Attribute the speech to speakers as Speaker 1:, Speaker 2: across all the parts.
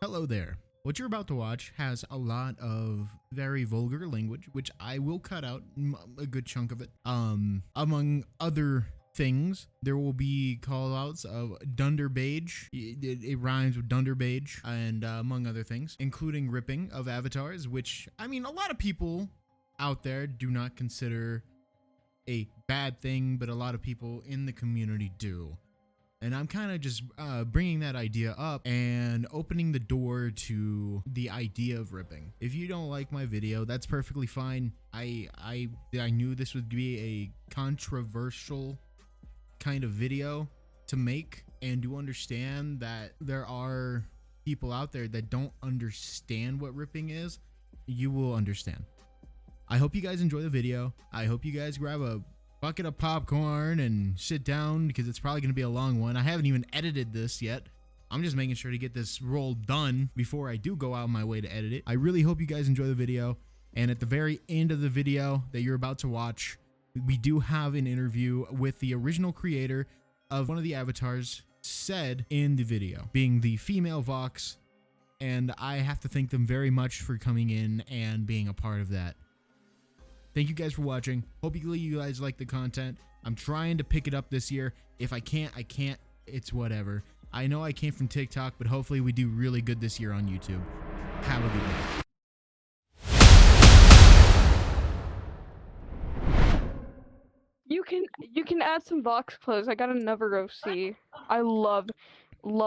Speaker 1: Hello there. What you're about to watch has a lot of very vulgar language, which I will cut out a good chunk of it. Among other things, there will be call-outs of Dunderbage. It rhymes with Dunderbage, and among other things, including ripping of avatars, which, I mean, a lot of people out there do not consider a bad thing, but a lot of people in the community do. And I'm kind of just bringing that idea up and opening the door to the idea of ripping. If you don't like my video, that's perfectly fine. I knew this would be a controversial kind of video to make, and to understand that there are people out there that don't understand what ripping is. You will understand. I hope you guys enjoy the video. I hope you guys grab a bucket of popcorn and sit down, because it's probably going to be a long one. I haven't even edited this yet. I'm just making sure to get this roll done before I do go out of my way to edit it. I really hope you guys enjoy the video. And at the very end of the video that you're about to watch, we do have an interview with the original creator of one of the avatars said in the video, being the female VOX. And I have to thank them very much for coming in and being a part of that. Thank you guys for watching. Hopefully you guys like the content. I'm trying to pick it up this year. If I can't, I can't. It's whatever. I know I came from TikTok, but hopefully we do really good this year on YouTube. Have a good day.
Speaker 2: You can add some Vox clothes. I got another OC. I love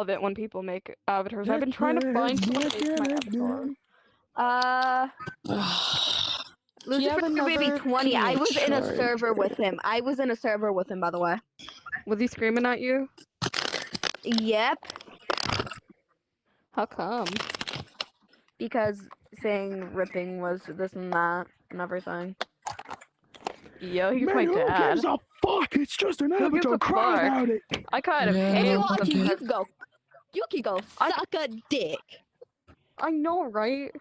Speaker 2: it when people make avatars. I've been trying to find someone to make my avatar.
Speaker 3: Lucifer Baby 20. I was in a server with him. By the way.
Speaker 2: Was he screaming at you?
Speaker 3: Yep.
Speaker 2: How come?
Speaker 3: Because saying ripping was this and that and everything.
Speaker 2: Yo, he's
Speaker 4: Man,
Speaker 2: my
Speaker 4: who
Speaker 2: dad.
Speaker 4: gives a fuck? It's just an
Speaker 2: Who gives
Speaker 4: avatar.
Speaker 2: a
Speaker 4: Cry
Speaker 2: fuck?
Speaker 4: about it.
Speaker 2: I kind of
Speaker 3: If
Speaker 2: hate
Speaker 3: you
Speaker 2: him.
Speaker 3: want to, you can go suck a dick.
Speaker 2: I know, right?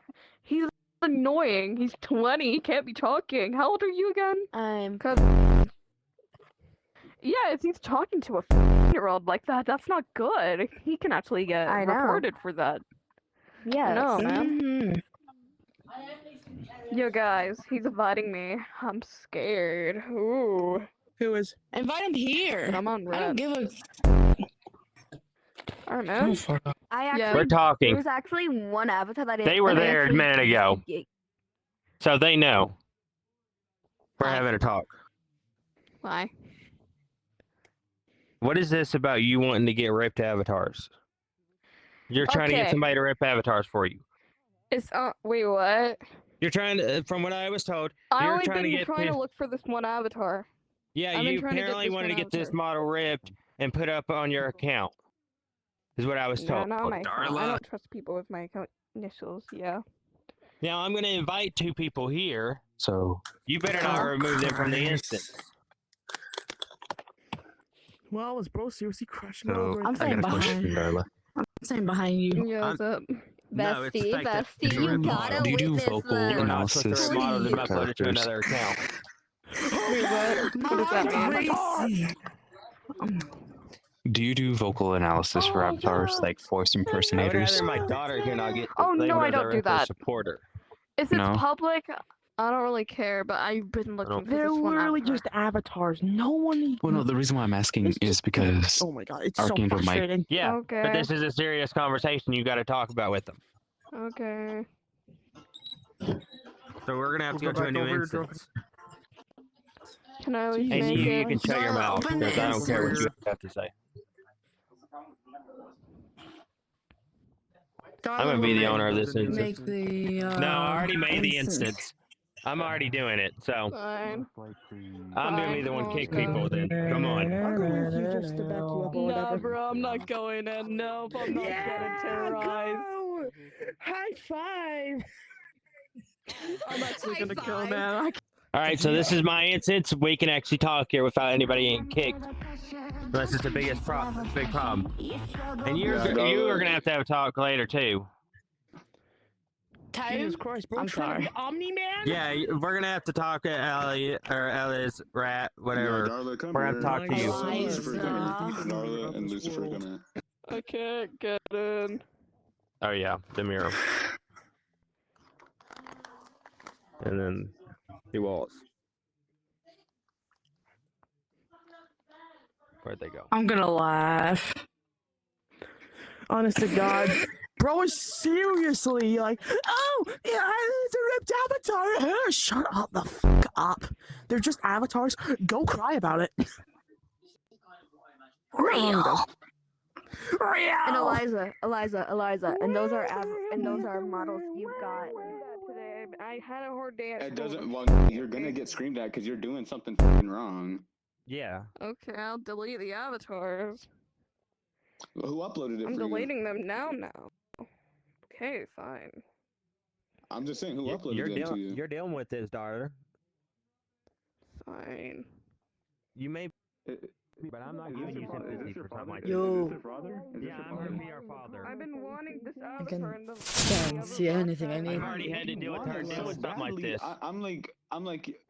Speaker 2: He's annoying. He's 20. He can't be talking. How old are you again?
Speaker 3: I'm
Speaker 2: Yeah, if he's talking to a 15-year-old like that, that's not good. He can actually get
Speaker 3: I know.
Speaker 2: reported for that.
Speaker 3: yes.
Speaker 2: No, man.
Speaker 3: Mhm.
Speaker 2: Yo, guys, he's inviting me. I'm scared. Ooh.
Speaker 4: Who is?
Speaker 5: Invite him here.
Speaker 2: I'm on
Speaker 5: I don't
Speaker 2: red.
Speaker 5: give a.
Speaker 2: I don't know.
Speaker 4: Oh, fuck.
Speaker 3: I
Speaker 2: Yeah.
Speaker 3: actually
Speaker 6: We're
Speaker 3: there
Speaker 6: talking.
Speaker 3: was actually one avatar that
Speaker 6: They were there a minute ago, so they know. We're having a talk.
Speaker 2: Why?
Speaker 6: What is this about you wanting to get ripped avatars? You're trying to get
Speaker 2: Okay.
Speaker 6: somebody to rip avatars for you.
Speaker 2: It's wait, what?
Speaker 6: You're trying to, from what I was told,
Speaker 2: I
Speaker 6: you're
Speaker 2: only
Speaker 6: trying to
Speaker 2: been
Speaker 6: get
Speaker 2: trying to
Speaker 6: this-
Speaker 2: look for this one avatar.
Speaker 6: yeah,
Speaker 2: I've been
Speaker 6: you
Speaker 2: trying to get
Speaker 6: apparently
Speaker 2: this
Speaker 6: wanted to
Speaker 2: one
Speaker 6: get this
Speaker 2: avatar.
Speaker 6: model ripped and put up on your account. Is what I was
Speaker 2: Yeah,
Speaker 6: told.
Speaker 2: not my account. I
Speaker 6: Darla.
Speaker 2: don't trust people with my account initials. Yeah.
Speaker 6: Now I'm going to invite two people here, so you better not remove them from the instance.
Speaker 4: Well, is bro seriously crushing it
Speaker 6: So,
Speaker 4: over?
Speaker 5: I'm
Speaker 4: at
Speaker 5: saying
Speaker 4: the-
Speaker 5: behind.
Speaker 6: Darla.
Speaker 5: I'm saying behind you.
Speaker 2: Yo, what's up?
Speaker 6: No, it's the
Speaker 3: Bestie,
Speaker 6: fact that
Speaker 3: bestie,
Speaker 6: you
Speaker 3: you
Speaker 6: ripped
Speaker 3: gotta
Speaker 6: model.
Speaker 7: Do you do
Speaker 3: witness
Speaker 7: vocal
Speaker 3: the-
Speaker 6: You're not supposed to
Speaker 7: analysis
Speaker 6: rip models and
Speaker 3: Please.
Speaker 6: upload it to
Speaker 7: characters?
Speaker 6: another account.
Speaker 2: Wait, what? What does that mean?
Speaker 5: Crazy.
Speaker 7: Do you do vocal analysis for
Speaker 5: Oh,
Speaker 7: avatars,
Speaker 5: yeah.
Speaker 7: like voice
Speaker 6: I would
Speaker 7: impersonators?
Speaker 6: rather my daughter here not get
Speaker 2: Oh, no, I
Speaker 6: labeled as
Speaker 2: don't
Speaker 6: a
Speaker 2: do
Speaker 6: ripper
Speaker 2: that.
Speaker 6: supporter.
Speaker 2: If it's
Speaker 7: No.
Speaker 2: public, I don't really care. But I've been looking for
Speaker 4: They're
Speaker 2: this one
Speaker 4: literally
Speaker 2: avatar.
Speaker 4: just avatars. No one.
Speaker 7: Well, no, the reason why I'm asking
Speaker 4: It's
Speaker 7: is
Speaker 4: just-
Speaker 7: because
Speaker 4: Oh my god, it's so
Speaker 7: Archangel Mike-
Speaker 4: frustrating.
Speaker 6: Yeah,
Speaker 2: Okay.
Speaker 6: but this is a serious conversation you got to talk about with them.
Speaker 2: Okay.
Speaker 6: So we're gonna have to go to a new instance.
Speaker 2: Can I at least
Speaker 6: And
Speaker 2: make
Speaker 6: you
Speaker 2: it?
Speaker 6: can shut your
Speaker 5: Darla,
Speaker 6: mouth
Speaker 5: open the
Speaker 6: because I don't care what you
Speaker 5: instance.
Speaker 6: have to say.
Speaker 5: Darla
Speaker 6: I'm gonna be the
Speaker 5: will
Speaker 6: owner of this
Speaker 5: Make
Speaker 6: instance.
Speaker 5: the.
Speaker 6: No, I already made the instance. I'm already doing it, so
Speaker 2: Fine.
Speaker 6: I'm gonna be the one kick people then. Come on.
Speaker 4: I'll go with you just to back you up or
Speaker 2: Nah,
Speaker 4: whatever.
Speaker 2: bro, I'm not going in. Nope, I'm not getting terrorized.
Speaker 4: Go! High five!
Speaker 2: I'm actually
Speaker 3: High
Speaker 2: gonna go
Speaker 3: five.
Speaker 2: now.
Speaker 6: All right, so this is my instance. We can actually talk here without anybody getting kicked. This is the big problem. And you are gonna have to have a talk later too.
Speaker 4: Jesus Christ, bro.
Speaker 5: I'm
Speaker 4: trying to
Speaker 5: sorry.
Speaker 4: be Omni-Man?
Speaker 6: Yeah, we're gonna have to talk to Ellie or Ellie's rat, whatever.
Speaker 8: Darla, come
Speaker 6: We're gonna
Speaker 8: here.
Speaker 6: talk to you.
Speaker 8: Lucifer, come here.
Speaker 5: Eliza.
Speaker 8: Darla and Lucifer, come here.
Speaker 2: I can't get in.
Speaker 6: Oh yeah, the mirror. And then the walls. Where'd they go?
Speaker 5: I'm gonna laugh.
Speaker 4: Honest to God. Bro is seriously like, oh, yeah, it's a ripped avatar. Shut up the fuck up. They're just avatars. Go cry about it.
Speaker 3: Real.
Speaker 4: Real.
Speaker 3: And Eliza, and those are models you got.
Speaker 2: Today, I had a hard day at
Speaker 8: It
Speaker 2: school.
Speaker 8: doesn't. Well, you're gonna get screamed at because you're doing something fucking wrong.
Speaker 6: Yeah.
Speaker 2: Okay, I'll delete the avatars.
Speaker 8: Who uploaded it
Speaker 2: I'm
Speaker 8: for you?
Speaker 2: deleting them now. Okay, fine.
Speaker 8: I'm just saying, who uploaded
Speaker 6: You're
Speaker 8: it to you?
Speaker 6: You're dealing with this, daughter.
Speaker 2: Fine.
Speaker 6: You may,
Speaker 8: It-
Speaker 6: but I'm not giving you sympathy for something like
Speaker 4: Yo.
Speaker 6: this. Yeah, I'm gonna be our father.
Speaker 2: I've been wanting this
Speaker 5: can
Speaker 2: avatar in the.
Speaker 5: can't see anything I need.
Speaker 6: I've already had to deal with her dealing with something like
Speaker 8: badly.
Speaker 6: this.
Speaker 8: I'm like,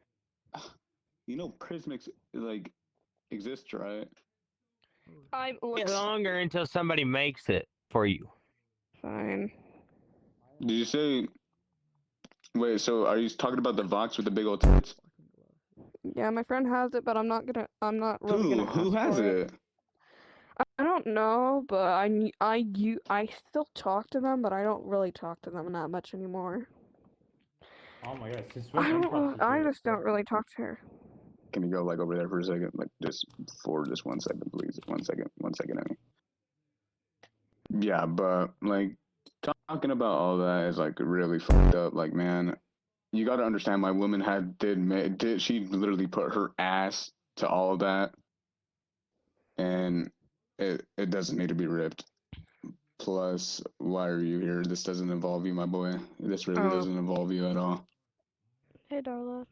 Speaker 8: you know, Prismics like exists, right?
Speaker 2: I'm
Speaker 6: Get longer until somebody makes it for you.
Speaker 2: fine.
Speaker 8: Did you say? Wait, so are you talking about the Vox with the big old tits?
Speaker 2: Yeah, my friend has it, but I'm not really gonna.
Speaker 8: Who
Speaker 2: ask
Speaker 8: has
Speaker 2: for
Speaker 8: it?
Speaker 2: I don't know, but I still talk to them, but I don't really talk to them that much anymore.
Speaker 9: Oh my god, since
Speaker 2: I just don't really talk to her.
Speaker 8: Can you go like over there for a second? Like just for just 1 second, please. 1 second. 1 second, Emmy. Yeah, but like talking about all that is like really fucked up. Like, man, you got to understand. My woman did she literally put her ass to all of that, and it doesn't need to be ripped. Plus, why are you here? This doesn't involve you, my boy. This really doesn't involve you at all.
Speaker 2: Hey, Darla.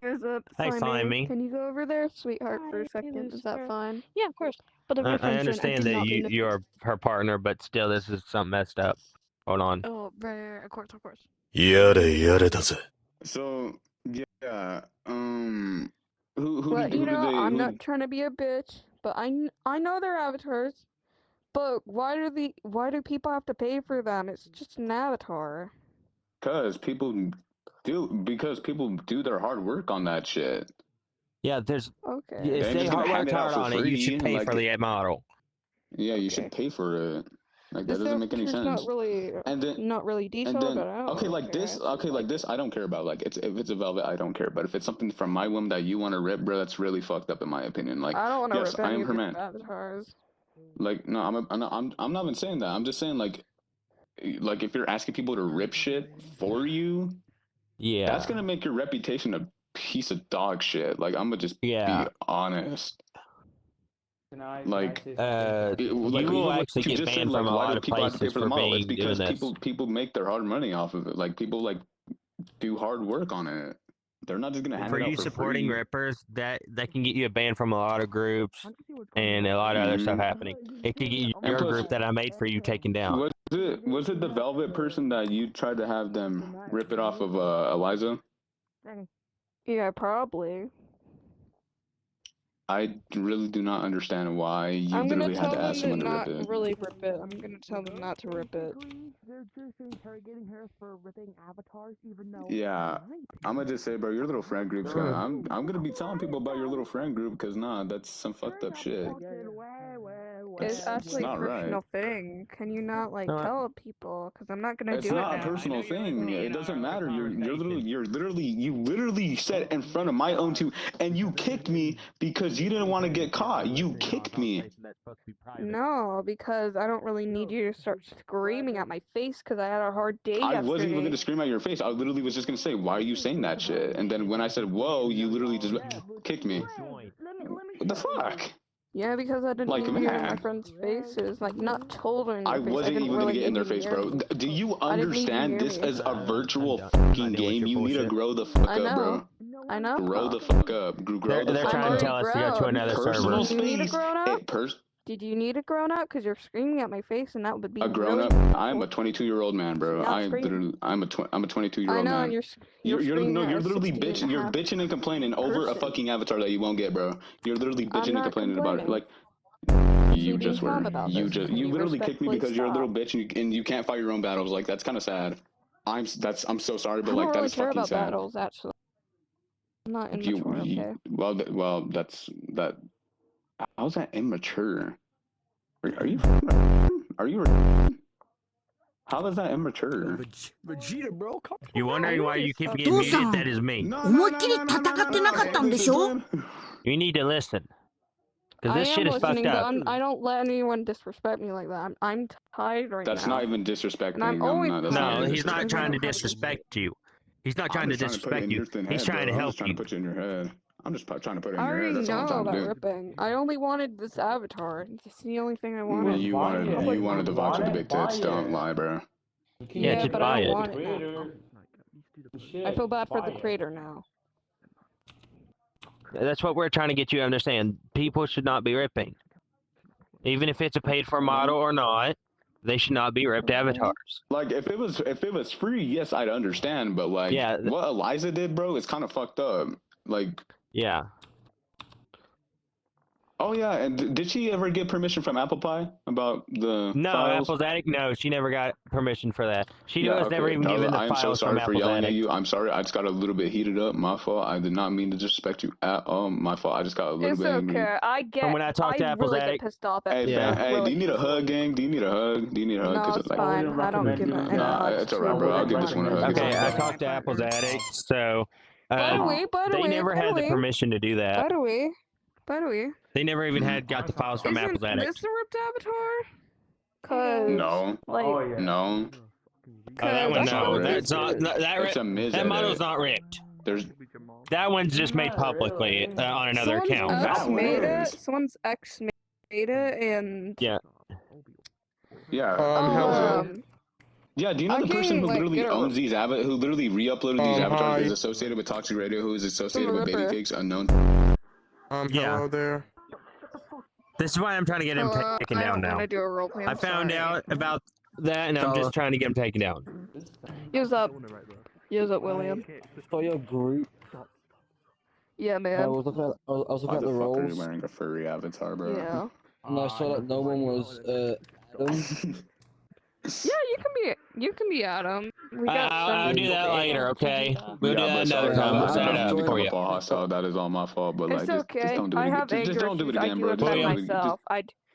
Speaker 2: Here's a
Speaker 6: Hey, Slimy.
Speaker 2: Can you go over there, sweetheart, for a second? Is that fine?
Speaker 5: Yeah, of course. But the
Speaker 6: I
Speaker 5: reference
Speaker 6: understand that you're her partner, but still, this is something messed up. Hold on.
Speaker 5: Oh, right, of course, of course.
Speaker 8: So yeah, who
Speaker 2: Well,
Speaker 8: did,
Speaker 2: you
Speaker 8: who
Speaker 2: know,
Speaker 8: did they?
Speaker 2: I'm
Speaker 8: Who,
Speaker 2: not trying to be a bitch, but I know they're avatars. But why do people have to pay for them? It's just an avatar.
Speaker 8: because people do their hard work on that shit.
Speaker 6: Yeah, there's.
Speaker 2: Okay.
Speaker 6: If
Speaker 8: They ain't
Speaker 6: they
Speaker 8: just gonna hand
Speaker 6: worked
Speaker 8: it out
Speaker 6: hard
Speaker 8: for
Speaker 6: on it, you
Speaker 8: free,
Speaker 6: should pay
Speaker 8: like-
Speaker 6: for the model.
Speaker 8: Yeah, you
Speaker 2: Okay.
Speaker 8: should pay for it. Like that
Speaker 2: This
Speaker 8: doesn't make any
Speaker 2: avatar's
Speaker 8: sense.
Speaker 2: not really detailed,
Speaker 8: And then
Speaker 2: but I don't
Speaker 8: okay,
Speaker 2: really
Speaker 8: like
Speaker 2: care.
Speaker 8: this, okay, like this, I don't care about. Like if it's a velvet, I don't care. But if it's something from my woman that you want to rip, bro, that's really fucked up in my opinion. Like
Speaker 2: I don't want to
Speaker 8: yes,
Speaker 2: rip
Speaker 8: I
Speaker 2: any
Speaker 8: am
Speaker 2: of
Speaker 8: her
Speaker 2: your
Speaker 8: man.
Speaker 2: avatars.
Speaker 8: Like no, I'm not even saying that. I'm just saying like if you're asking people to rip shit for you,
Speaker 6: Yeah.
Speaker 8: that's gonna make your reputation a piece of dog shit. Like I'm gonna just
Speaker 6: Yeah.
Speaker 8: be honest. Like,
Speaker 6: you
Speaker 8: like,
Speaker 6: will
Speaker 8: even what
Speaker 6: actually
Speaker 8: you
Speaker 6: get
Speaker 8: just
Speaker 6: banned
Speaker 8: said,
Speaker 6: from
Speaker 8: like,
Speaker 6: a
Speaker 8: why
Speaker 6: lot
Speaker 8: do
Speaker 6: of
Speaker 8: people have to pay
Speaker 6: places
Speaker 8: for the
Speaker 6: for
Speaker 8: model? It's
Speaker 6: being
Speaker 8: because
Speaker 6: doing this.
Speaker 8: people make their hard money off of it. Like people like do hard work on it. They're not just gonna hand
Speaker 6: For
Speaker 8: it out
Speaker 6: you
Speaker 8: for
Speaker 6: supporting
Speaker 8: free.
Speaker 6: rippers, that can get you a ban from a lot of groups and a lot of other stuff happening. It could get
Speaker 8: And
Speaker 6: your
Speaker 8: plus-
Speaker 6: group that I made for you taken down.
Speaker 8: Was it the Velvet person that you tried to have them rip it off of Eliza?
Speaker 2: Yeah, probably.
Speaker 8: I really do not understand why you
Speaker 2: I'm gonna
Speaker 8: literally had
Speaker 2: tell
Speaker 8: to
Speaker 2: them
Speaker 8: ask
Speaker 2: to
Speaker 8: someone to
Speaker 2: not
Speaker 8: rip it.
Speaker 2: really rip it. I'm gonna tell them not to rip it.
Speaker 4: They're just interrogating her for ripping avatars, even though.
Speaker 8: Yeah, I'm gonna just say, bro, your little friend group's gonna. I'm gonna be telling people about your little friend group because nah, that's some fucked up shit.
Speaker 2: It's actually
Speaker 8: not
Speaker 2: a
Speaker 8: right.
Speaker 2: personal thing. Can you not like
Speaker 6: No,
Speaker 2: tell people? Because I'm not gonna
Speaker 8: It's
Speaker 2: do it
Speaker 8: not a
Speaker 2: now.
Speaker 8: personal thing.
Speaker 6: you
Speaker 8: It
Speaker 6: and I
Speaker 8: doesn't
Speaker 6: are
Speaker 8: matter.
Speaker 6: having
Speaker 8: You
Speaker 6: conversation.
Speaker 8: literally said in front of my own two, and you kicked me because you didn't want to get caught. You kicked me.
Speaker 2: No, because I don't really need you to start screaming at my face because I had a hard day
Speaker 8: I
Speaker 2: yesterday.
Speaker 8: wasn't even gonna scream at your face. I literally was just gonna say, "Why are you saying that shit?" And then when I said, "Whoa," you literally just kicked me. What the fuck?
Speaker 2: Yeah, because I didn't
Speaker 8: Like,
Speaker 2: need you in my
Speaker 8: man.
Speaker 2: friends' faces. Like, not told her in their
Speaker 8: I
Speaker 2: face.
Speaker 8: wasn't
Speaker 2: didn't
Speaker 8: even
Speaker 2: really
Speaker 8: gonna get in
Speaker 2: need
Speaker 8: their
Speaker 2: you to
Speaker 8: face,
Speaker 2: hear
Speaker 8: bro.
Speaker 2: me.
Speaker 8: Do you
Speaker 2: I didn't need you to
Speaker 8: understand
Speaker 2: hear
Speaker 8: this
Speaker 2: me.
Speaker 8: as a virtual
Speaker 6: I'm
Speaker 8: fucking
Speaker 6: done with
Speaker 8: game?
Speaker 6: your
Speaker 8: You need to
Speaker 6: bullshit.
Speaker 8: grow the fuck
Speaker 2: I
Speaker 8: up, bro.
Speaker 2: know. I know.
Speaker 8: Grow the fuck up. Grow
Speaker 6: They're
Speaker 8: the fuck
Speaker 6: trying to
Speaker 8: up.
Speaker 6: tell us to go to
Speaker 2: grown.
Speaker 6: another
Speaker 8: Personal
Speaker 6: server.
Speaker 2: Do you need a
Speaker 8: space.
Speaker 2: grown up?
Speaker 8: Did
Speaker 2: you need a grown up? Because you're screaming at my face, and that would be
Speaker 8: a grown
Speaker 2: really
Speaker 8: up?
Speaker 2: painful.
Speaker 8: I'm a 22-year-old man, bro.
Speaker 2: Not scream.
Speaker 8: I'm a 22-year-old
Speaker 2: I know,
Speaker 8: man.
Speaker 2: and you're
Speaker 8: You're
Speaker 2: screaming at a
Speaker 8: literally
Speaker 2: 16
Speaker 8: bitching.
Speaker 2: and a
Speaker 8: You're
Speaker 2: half
Speaker 8: bitching and complaining over a
Speaker 2: person.
Speaker 8: fucking avatar that you won't get, bro. You're literally
Speaker 2: I'm
Speaker 8: bitching and
Speaker 2: not
Speaker 8: complaining about it.
Speaker 2: complaining.
Speaker 8: Like, You
Speaker 2: being
Speaker 8: just were.
Speaker 2: calm about
Speaker 8: You
Speaker 2: this.
Speaker 8: just
Speaker 2: Can
Speaker 8: you
Speaker 2: you
Speaker 8: literally kicked me because you're a little
Speaker 2: respectfully
Speaker 8: bitch and you can't fight your own battles. Like that's kind of sad. I'm so sorry,
Speaker 2: I
Speaker 8: but
Speaker 2: don't
Speaker 8: like that
Speaker 2: really
Speaker 8: is
Speaker 2: care
Speaker 8: fucking
Speaker 2: about
Speaker 8: sad.
Speaker 2: battles, actually. I'm not
Speaker 8: You,
Speaker 2: immature, okay?
Speaker 8: well that's that. How's that immature? Are you? Are you? How is that immature?
Speaker 4: Vegeta, bro. Come
Speaker 6: You wondering why you keep getting
Speaker 10: 父さ
Speaker 6: muted?
Speaker 10: ん
Speaker 6: That is me.
Speaker 10: 思いっきり戦ってなかったんでしょ
Speaker 6: You need to listen. Because
Speaker 2: I
Speaker 6: this
Speaker 2: am
Speaker 6: shit is
Speaker 2: listening,
Speaker 6: fucked
Speaker 2: but
Speaker 6: up.
Speaker 2: I don't let anyone disrespect me like that. I'm tired right
Speaker 8: That's
Speaker 2: now.
Speaker 8: not even disrespecting.
Speaker 2: And I'm always
Speaker 8: That's not
Speaker 6: No,
Speaker 8: even
Speaker 6: he's not
Speaker 2: disrespecting.
Speaker 6: trying to
Speaker 2: Because
Speaker 6: disrespect you. He's not trying
Speaker 8: I'm
Speaker 6: to
Speaker 8: just trying to put it
Speaker 6: disrespect
Speaker 8: in
Speaker 6: you.
Speaker 8: your thin
Speaker 6: He's
Speaker 8: head,
Speaker 6: trying
Speaker 8: bro.
Speaker 6: to
Speaker 8: I'm
Speaker 6: help
Speaker 8: just trying
Speaker 6: you.
Speaker 8: to put you in your head. I'm just trying to put it in
Speaker 2: I
Speaker 8: your
Speaker 2: already
Speaker 8: head. That's all I'm
Speaker 2: know
Speaker 8: trying
Speaker 2: about
Speaker 8: to do.
Speaker 2: ripping. I only wanted this avatar. It's the only thing I
Speaker 8: Well,
Speaker 2: wanted.
Speaker 8: you
Speaker 9: Buy
Speaker 8: wanted
Speaker 9: it.
Speaker 8: you wanted the Vox with the big
Speaker 9: Buy
Speaker 8: tits.
Speaker 9: it.
Speaker 8: Don't lie, bro.
Speaker 9: You can
Speaker 6: Yeah,
Speaker 9: get
Speaker 6: just
Speaker 2: but
Speaker 6: buy
Speaker 2: I
Speaker 6: it.
Speaker 2: don't want it now.
Speaker 9: Creator.
Speaker 2: I feel bad for the
Speaker 9: Buy it.
Speaker 2: creator now.
Speaker 6: That's what we're trying to get you to understand. People should not be ripping. Even if it's a paid for model or not, they should not be ripped avatars.
Speaker 8: Like if it was free, yes, I'd understand. But like,
Speaker 6: Yeah.
Speaker 8: what Eliza did, bro, is kind of fucked up. Like,
Speaker 6: Yeah.
Speaker 8: oh yeah, and did she ever get permission from Apple Pie about the
Speaker 6: No,
Speaker 8: files?
Speaker 6: Apple's Attic. No, she never got permission for that. She
Speaker 8: Yeah,
Speaker 6: was never
Speaker 8: okay.
Speaker 6: even given the
Speaker 8: I am so
Speaker 6: files from
Speaker 8: sorry for
Speaker 6: Apple's
Speaker 8: yelling at
Speaker 6: Attic.
Speaker 8: you. I'm sorry. I just got a little bit heated up. My fault. I did not mean to disrespect you at all. My fault. I just got a little
Speaker 2: It's
Speaker 8: bit angry.
Speaker 2: okay. I get.
Speaker 6: when I talked to Apple's
Speaker 2: really
Speaker 6: Attic-
Speaker 2: get pissed off at
Speaker 8: Hey,
Speaker 2: people.
Speaker 6: Yeah.
Speaker 8: hey,
Speaker 2: really
Speaker 8: do you need a
Speaker 2: easily.
Speaker 8: hug, gang? Do you need a hug? Do you need a hug?
Speaker 2: No,
Speaker 8: 'Cause
Speaker 2: it's
Speaker 8: like,
Speaker 2: fine.
Speaker 9: wouldn't
Speaker 2: I don't give
Speaker 9: recommend
Speaker 2: any
Speaker 9: doing that.
Speaker 8: Nah,
Speaker 2: hugs
Speaker 8: it's
Speaker 2: to
Speaker 8: alright, bro. I'll give
Speaker 2: anyone.
Speaker 8: this one a hug.
Speaker 6: Okay,
Speaker 8: It's
Speaker 6: I
Speaker 8: okay.
Speaker 6: talked to Apple's Attic, so
Speaker 2: By the way,
Speaker 6: they never had the permission to do that.
Speaker 2: By the way,
Speaker 6: They never even had got the files from Apple's
Speaker 2: isn't
Speaker 6: Attic.
Speaker 2: this a ripped avatar? Cause
Speaker 8: No,
Speaker 2: like,
Speaker 9: Oh yeah.
Speaker 8: no.
Speaker 6: Oh, that one,
Speaker 8: That's not
Speaker 6: no,
Speaker 8: ripped.
Speaker 6: that's not
Speaker 8: It's a Miz
Speaker 6: that model's
Speaker 8: edit.
Speaker 6: not ripped.
Speaker 8: There's
Speaker 6: That one's just made publicly on another
Speaker 2: someone's
Speaker 6: account.
Speaker 8: That
Speaker 2: ex
Speaker 8: one
Speaker 2: made it.
Speaker 8: is.
Speaker 2: Someone's ex made it, and
Speaker 6: Yeah.
Speaker 8: Yeah.
Speaker 2: oh,
Speaker 8: Yeah, do you know
Speaker 2: I
Speaker 8: the person
Speaker 2: can,
Speaker 8: who
Speaker 2: like,
Speaker 8: literally
Speaker 2: get a-
Speaker 8: owns these who literally re-uploaded these avatars
Speaker 11: Hi.
Speaker 8: is associated with Toxic Radio, who is associated
Speaker 2: From
Speaker 8: with Baby
Speaker 2: Ripper.
Speaker 8: Cakes Unknown?
Speaker 6: Yeah.
Speaker 11: Hello there.
Speaker 6: This is why I'm trying to get him taken
Speaker 2: I
Speaker 6: down
Speaker 2: don't
Speaker 6: now.
Speaker 2: want to do a role play.
Speaker 6: I
Speaker 2: I'm
Speaker 6: found
Speaker 2: sorry.
Speaker 6: out about that, and I'm just trying to get him taken down.
Speaker 2: Use up, William.
Speaker 12: For your group,
Speaker 2: Yeah,
Speaker 12: I
Speaker 2: man.
Speaker 12: was looking at, I was looking
Speaker 8: Why
Speaker 12: at
Speaker 8: the
Speaker 12: the
Speaker 8: fuck are you
Speaker 12: roles,
Speaker 8: wearing a furry avatar, bro?
Speaker 2: Yeah.
Speaker 12: and I saw that no one was Adam.
Speaker 2: Yeah, you can be Adam. We got
Speaker 6: I'll
Speaker 2: some
Speaker 6: do that
Speaker 2: people.
Speaker 6: later, okay? We'll do
Speaker 8: Yeah,
Speaker 6: that
Speaker 8: but
Speaker 6: another
Speaker 8: sorry,
Speaker 6: time. We'll
Speaker 8: I
Speaker 6: set it
Speaker 8: don't
Speaker 6: up
Speaker 8: mean to
Speaker 6: for
Speaker 8: come
Speaker 6: you.
Speaker 8: up all hostile. That is all my fault. But
Speaker 2: It's
Speaker 8: like,
Speaker 2: okay.
Speaker 8: just don't do it
Speaker 2: I
Speaker 8: again.
Speaker 2: have
Speaker 8: Just
Speaker 2: anger
Speaker 8: don't do it
Speaker 2: issues. I
Speaker 8: again,
Speaker 2: do
Speaker 8: bro.
Speaker 2: it
Speaker 8: Just
Speaker 2: by
Speaker 8: don't do it.
Speaker 2: myself.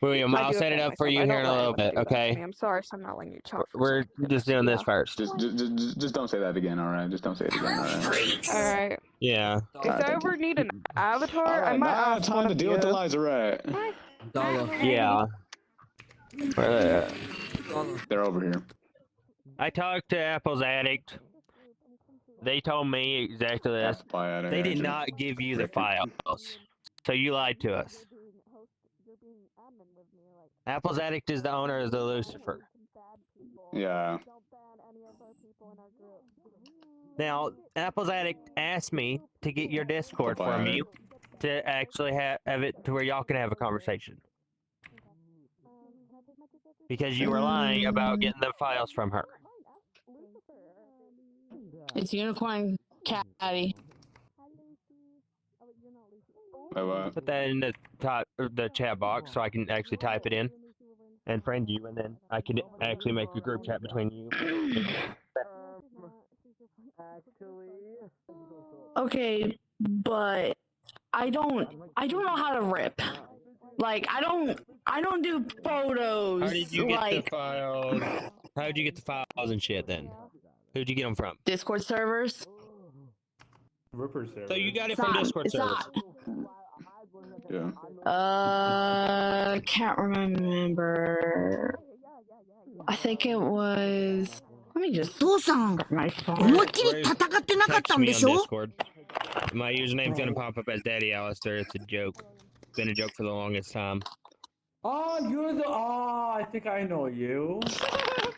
Speaker 6: William,
Speaker 2: I
Speaker 6: I'll
Speaker 2: do
Speaker 6: set it
Speaker 2: by
Speaker 6: up for
Speaker 2: myself.
Speaker 6: you
Speaker 2: I
Speaker 6: here
Speaker 2: don't
Speaker 6: in a
Speaker 2: let
Speaker 6: little
Speaker 2: anyone
Speaker 6: bit,
Speaker 2: do that to
Speaker 6: okay?
Speaker 2: me. I'm sorry, so I'm not letting you talk. For a
Speaker 6: We're
Speaker 2: second.
Speaker 6: just doing this
Speaker 2: Yeah.
Speaker 6: first.
Speaker 8: Just don't say that again, all right? Just don't say it again, all right?
Speaker 2: All right.
Speaker 6: Yeah.
Speaker 2: If I ever need an avatar,
Speaker 8: All
Speaker 2: I
Speaker 8: right,
Speaker 2: might
Speaker 8: now
Speaker 2: ask
Speaker 8: time
Speaker 2: one
Speaker 8: to
Speaker 2: of
Speaker 8: deal with
Speaker 2: you.
Speaker 8: Eliza, right?
Speaker 6: Yeah.
Speaker 8: They're over here.
Speaker 6: I talked to Apple's Addict. They told me exactly this.
Speaker 8: Apple Pie addict,
Speaker 6: They did
Speaker 8: actually.
Speaker 6: not give you the files. So you lied to us. Apple's Addict is the owner of the Lucifer.
Speaker 8: Yeah.
Speaker 6: Now, Apple's Addict asked me to get your Discord
Speaker 8: Apple
Speaker 6: from
Speaker 8: Pie
Speaker 6: you to actually have it to where y'all can have a conversation. Because you were lying about getting the files from her.
Speaker 5: It's Unicorn Caddy.
Speaker 6: Put that in the the chat box so I can actually type it in and friend you, and then I can actually make a group chat between you.
Speaker 5: Okay, but I don't know how to rip. Like I don't do photos.
Speaker 6: How did you get
Speaker 5: like
Speaker 6: the files? How did you get the files and shit then? Who'd you get them from?
Speaker 5: Discord servers.
Speaker 9: Ripper server.
Speaker 6: So you got it
Speaker 5: It's
Speaker 6: from
Speaker 5: not-
Speaker 6: Discord
Speaker 5: it's
Speaker 6: servers.
Speaker 8: Yeah.
Speaker 5: Can't remember. I think it was. Let me just.
Speaker 10: 父さん
Speaker 5: My phone.
Speaker 10: 思いっきり戦ってなかった
Speaker 6: Text
Speaker 10: ん
Speaker 6: me
Speaker 10: で
Speaker 6: on
Speaker 10: しょ
Speaker 6: Discord. My username's gonna pop up as Daddy Alistair. It's a joke. It's been a joke for the longest time.
Speaker 9: Oh, you're the. Oh, I think I know you.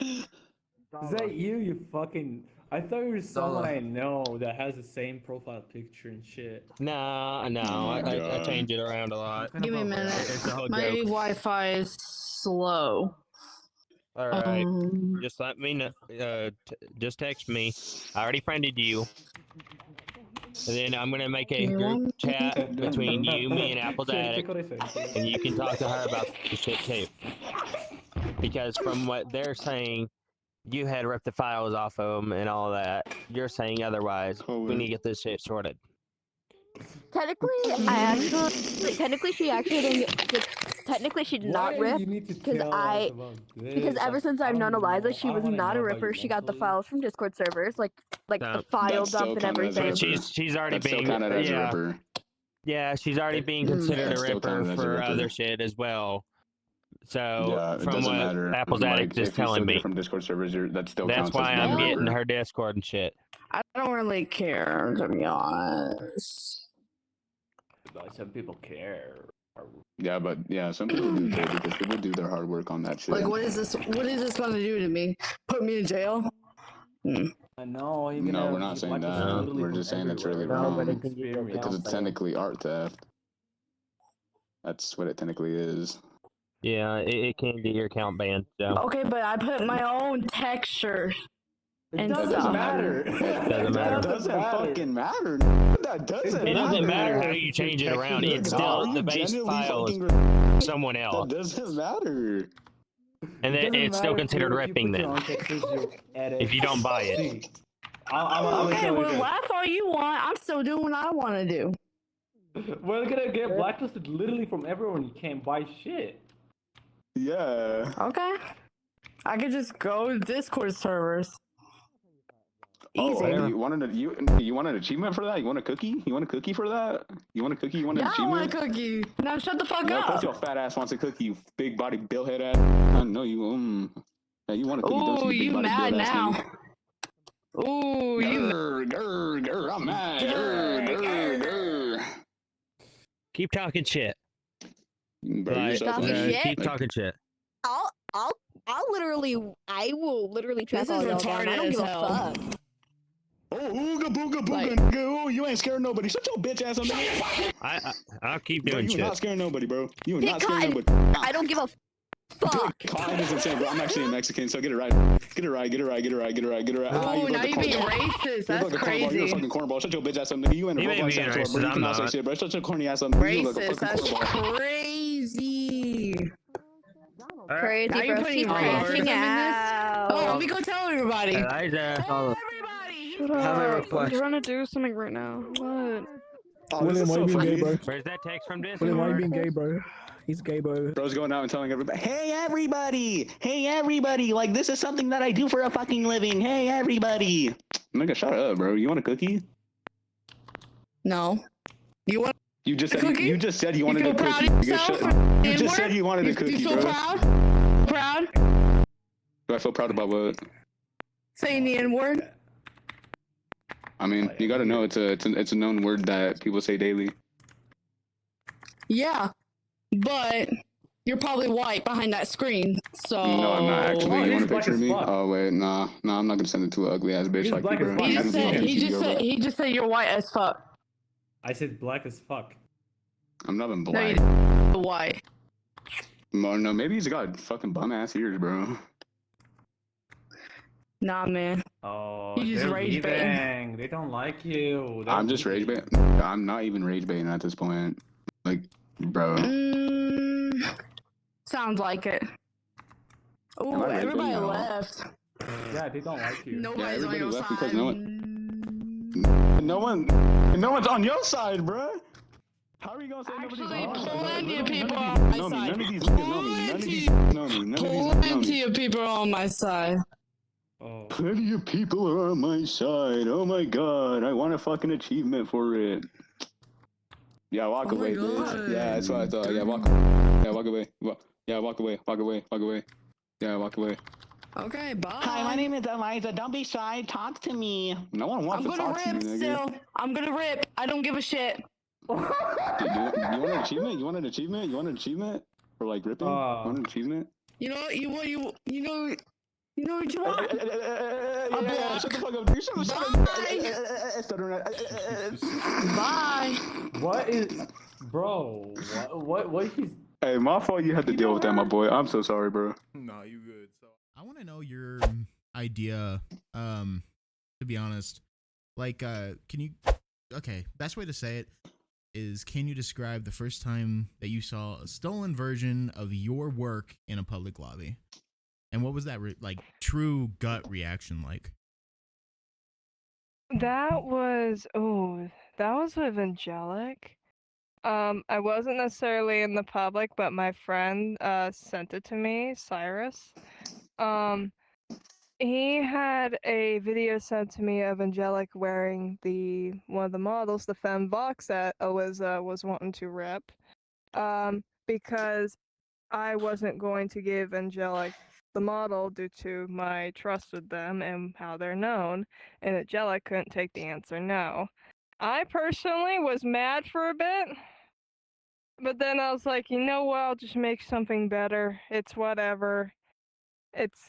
Speaker 9: Is that you? You fucking. I thought you were someone I know that has the same profile picture and shit.
Speaker 6: Nah, no, I change it around a lot.
Speaker 5: Give me a minute.
Speaker 6: It's a whole
Speaker 5: My
Speaker 6: joke.
Speaker 5: Wi-Fi is slow.
Speaker 6: Alright, just let me know. Just text me. I already friended you. And then I'm gonna make a group chat between you, me, and Apple's Attic, and you can talk to her about the shit too. Because from what they're saying, you had ripped the files off of them and all that. You're saying otherwise. We need to get this shit sorted.
Speaker 3: Technically, she actually didn't. Technically, she did not rip because ever since I've known Eliza, she was not a ripper. She got the files from Discord servers, like the file dump and everything.
Speaker 6: She's already being yeah, she's already being considered a ripper for other shit as well. So from what Apple's Attic is telling me,
Speaker 8: from Discord servers, that's
Speaker 6: why I'm getting her Discord and shit.
Speaker 5: I don't really care, to be honest.
Speaker 9: But some people care.
Speaker 8: Yeah, but some people do care because people do their hard work on that shit.
Speaker 5: Like, what is this? What is this gonna do to me? Put me in jail?
Speaker 9: No,
Speaker 8: we're not saying that. We're just saying it's really wrong because it's technically art theft. That's what it technically is.
Speaker 6: Yeah, it can get your account banned. So.
Speaker 5: Okay, but I put my own texture.
Speaker 9: It doesn't matter.
Speaker 8: That doesn't fucking matter. That doesn't.
Speaker 6: It doesn't matter how you change it around. It's still the base file is someone else.
Speaker 8: That doesn't matter.
Speaker 6: And then it's still considered ripping then. If you don't buy it.
Speaker 5: Okay, well, laugh all you want. I'm still doing what I want to do.
Speaker 9: We're gonna get blacklisted literally from everyone. You can't buy shit.
Speaker 8: Yeah.
Speaker 5: Okay. I could just go to Discord servers. Easy.
Speaker 8: Oh, you want an achievement for that? You want a cookie? You want a cookie for that? You want a cookie? You want an achievement?
Speaker 5: I want a cookie. Now shut the fuck up.
Speaker 8: Of course your fat ass wants a cookie, you big body billhead ass. I know you. Yeah, you want a cookie?
Speaker 5: Ooh,
Speaker 8: don't
Speaker 5: you mad now? Ooh, you.
Speaker 8: I'm mad.
Speaker 6: Keep talking shit.
Speaker 3: Keep
Speaker 6: talking shit.
Speaker 3: I will literally track all y'all down. I don't give a fuck.
Speaker 8: Oh, ooga booga booga. Oh, you ain't scaring nobody. Shut your bitch ass up, nigga.
Speaker 6: I'll keep doing shit.
Speaker 8: You're not scaring nobody, bro. You are not scaring nobody.
Speaker 3: I don't give a fuck.
Speaker 8: Cotton is insane, bro. I'm actually a Mexican, so get it right. Get it right.
Speaker 5: Oh, now you're being racist. That's crazy.
Speaker 8: You're a fucking cornball. Shut your bitch ass up, nigga. You ain't a robot sex bro. You cannot say shit, bro. Shut your corny ass up.
Speaker 5: Racist. That's crazy.
Speaker 3: Crazy,
Speaker 5: now you're putting
Speaker 3: crashing out.
Speaker 5: Oh, let me go tell everybody.
Speaker 6: Eliza.
Speaker 2: Shut up. I'm trying to do something right now. What?
Speaker 4: William, why you being gay, bro?
Speaker 6: Where's that text from Discord?
Speaker 4: William, why you being gay, bro? He's gay, bro.
Speaker 8: Bro's going out and telling everybody,
Speaker 11: Hey, everybody! Like, this is something that I do for a fucking living. Hey, everybody!
Speaker 8: nigga, shut up, bro. You want a cookie?
Speaker 5: No. You want?
Speaker 8: You just said
Speaker 5: cookie?
Speaker 8: you just said you wanted a cookie. You just said you wanted a cookie,
Speaker 5: you feel
Speaker 8: bro.
Speaker 5: proud? Proud?
Speaker 8: Do I feel proud about what?
Speaker 5: Saying the N-word?
Speaker 8: I mean, you gotta know it's a known word that people say daily.
Speaker 5: Yeah, but you're probably white behind that screen, so...
Speaker 8: No, I'm not actually. You want a picture of me?
Speaker 9: fuck.
Speaker 8: Oh, wait, nah, I'm not gonna send it to an ugly ass bitch
Speaker 9: He's
Speaker 8: like you,
Speaker 9: black as
Speaker 8: bro.
Speaker 9: fuck.
Speaker 5: He just said you're white as fuck.
Speaker 9: I said black as fuck.
Speaker 8: I'm not even
Speaker 5: No,
Speaker 8: black.
Speaker 5: you're white.
Speaker 8: No, maybe he's got fucking bum ass ears, bro.
Speaker 5: Nah, man.
Speaker 9: Oh,
Speaker 5: You just
Speaker 9: they're
Speaker 5: rage baiting.
Speaker 9: leaving. They don't like you.
Speaker 8: I'm just rage baiting. I'm not even rage baiting at this point. Like, bro.
Speaker 5: Sounds like it.
Speaker 8: Am
Speaker 5: Ooh,
Speaker 8: I rage
Speaker 5: everybody
Speaker 8: baiting? No.
Speaker 5: left.
Speaker 9: Yeah, they don't like you.
Speaker 5: Nobody's on
Speaker 8: everybody
Speaker 5: your
Speaker 8: left
Speaker 5: side.
Speaker 8: because no one's on your side, bro. How are you gonna say nobody's on your side?
Speaker 5: Plenty of people on my side.
Speaker 8: None of these niggas know me. None of these niggas know me. None of these niggas know
Speaker 5: Plenty
Speaker 8: me.
Speaker 5: of people on my side.
Speaker 9: Oh.
Speaker 8: Plenty of people are on my side. Oh my god, I want a fucking achievement for it. Yeah, walk away, bitch. Yeah, that's what I thought. Yeah, walk away. Yeah, walk away. Yeah, walk away. Walk away. Walk away. Yeah, walk away.
Speaker 5: Okay, bye.
Speaker 11: Hi, my name is Eliza. Don't be shy. Talk to me.
Speaker 8: No one wants
Speaker 5: I'm
Speaker 8: to
Speaker 5: gonna
Speaker 8: talk to
Speaker 5: rip
Speaker 8: you, nigga.
Speaker 5: still. I'm gonna rip. I don't give a shit.
Speaker 8: Dude, you want an achievement? You want an achievement? You want an achievement? For like ripping? You want an achievement?
Speaker 5: You know what you want? You know what you want?
Speaker 8: Yeah, shut the fuck up, dude. Shut
Speaker 5: Bye.
Speaker 9: What is, bro? What he's?
Speaker 8: Hey, my fault. You had to deal with that, my boy. I'm so sorry, bro.
Speaker 1: No, you good. So I want to know your idea. To be honest, like, can you okay, best way to say it is, can you describe the first time that you saw a stolen version of your work in a public lobby? And what was that like true gut reaction like?
Speaker 2: That was with Angelic. I wasn't necessarily in the public, but my friend sent it to me, Cyrus. Um, he had a video sent to me of Angelic wearing one of the models, the Femme VOX that Alyssa was wanting to rip. Because I wasn't going to give Angelic the model due to my trust with them and how they're known, and Angelic couldn't take the answer no. I personally was mad for a bit, but then I was like, you know what, I'll just make something better. It's whatever. It's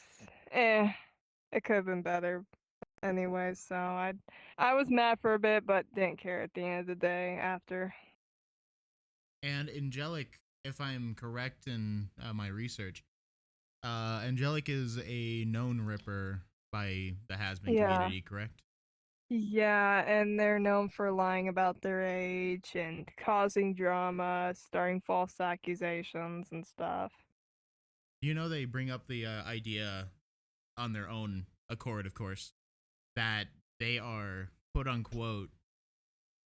Speaker 2: it could have been better anyway, so I was mad for a bit, but didn't care at the end of the day after.
Speaker 1: And Angelic, if I'm correct in my research, Angelic is a known ripper by the Hazbin
Speaker 2: Yeah.
Speaker 1: community, correct?
Speaker 2: Yeah, and they're known for lying about their age and causing drama, starting false accusations and stuff.
Speaker 1: You know, they bring up the idea on their own accord, of course, that they are, quote unquote,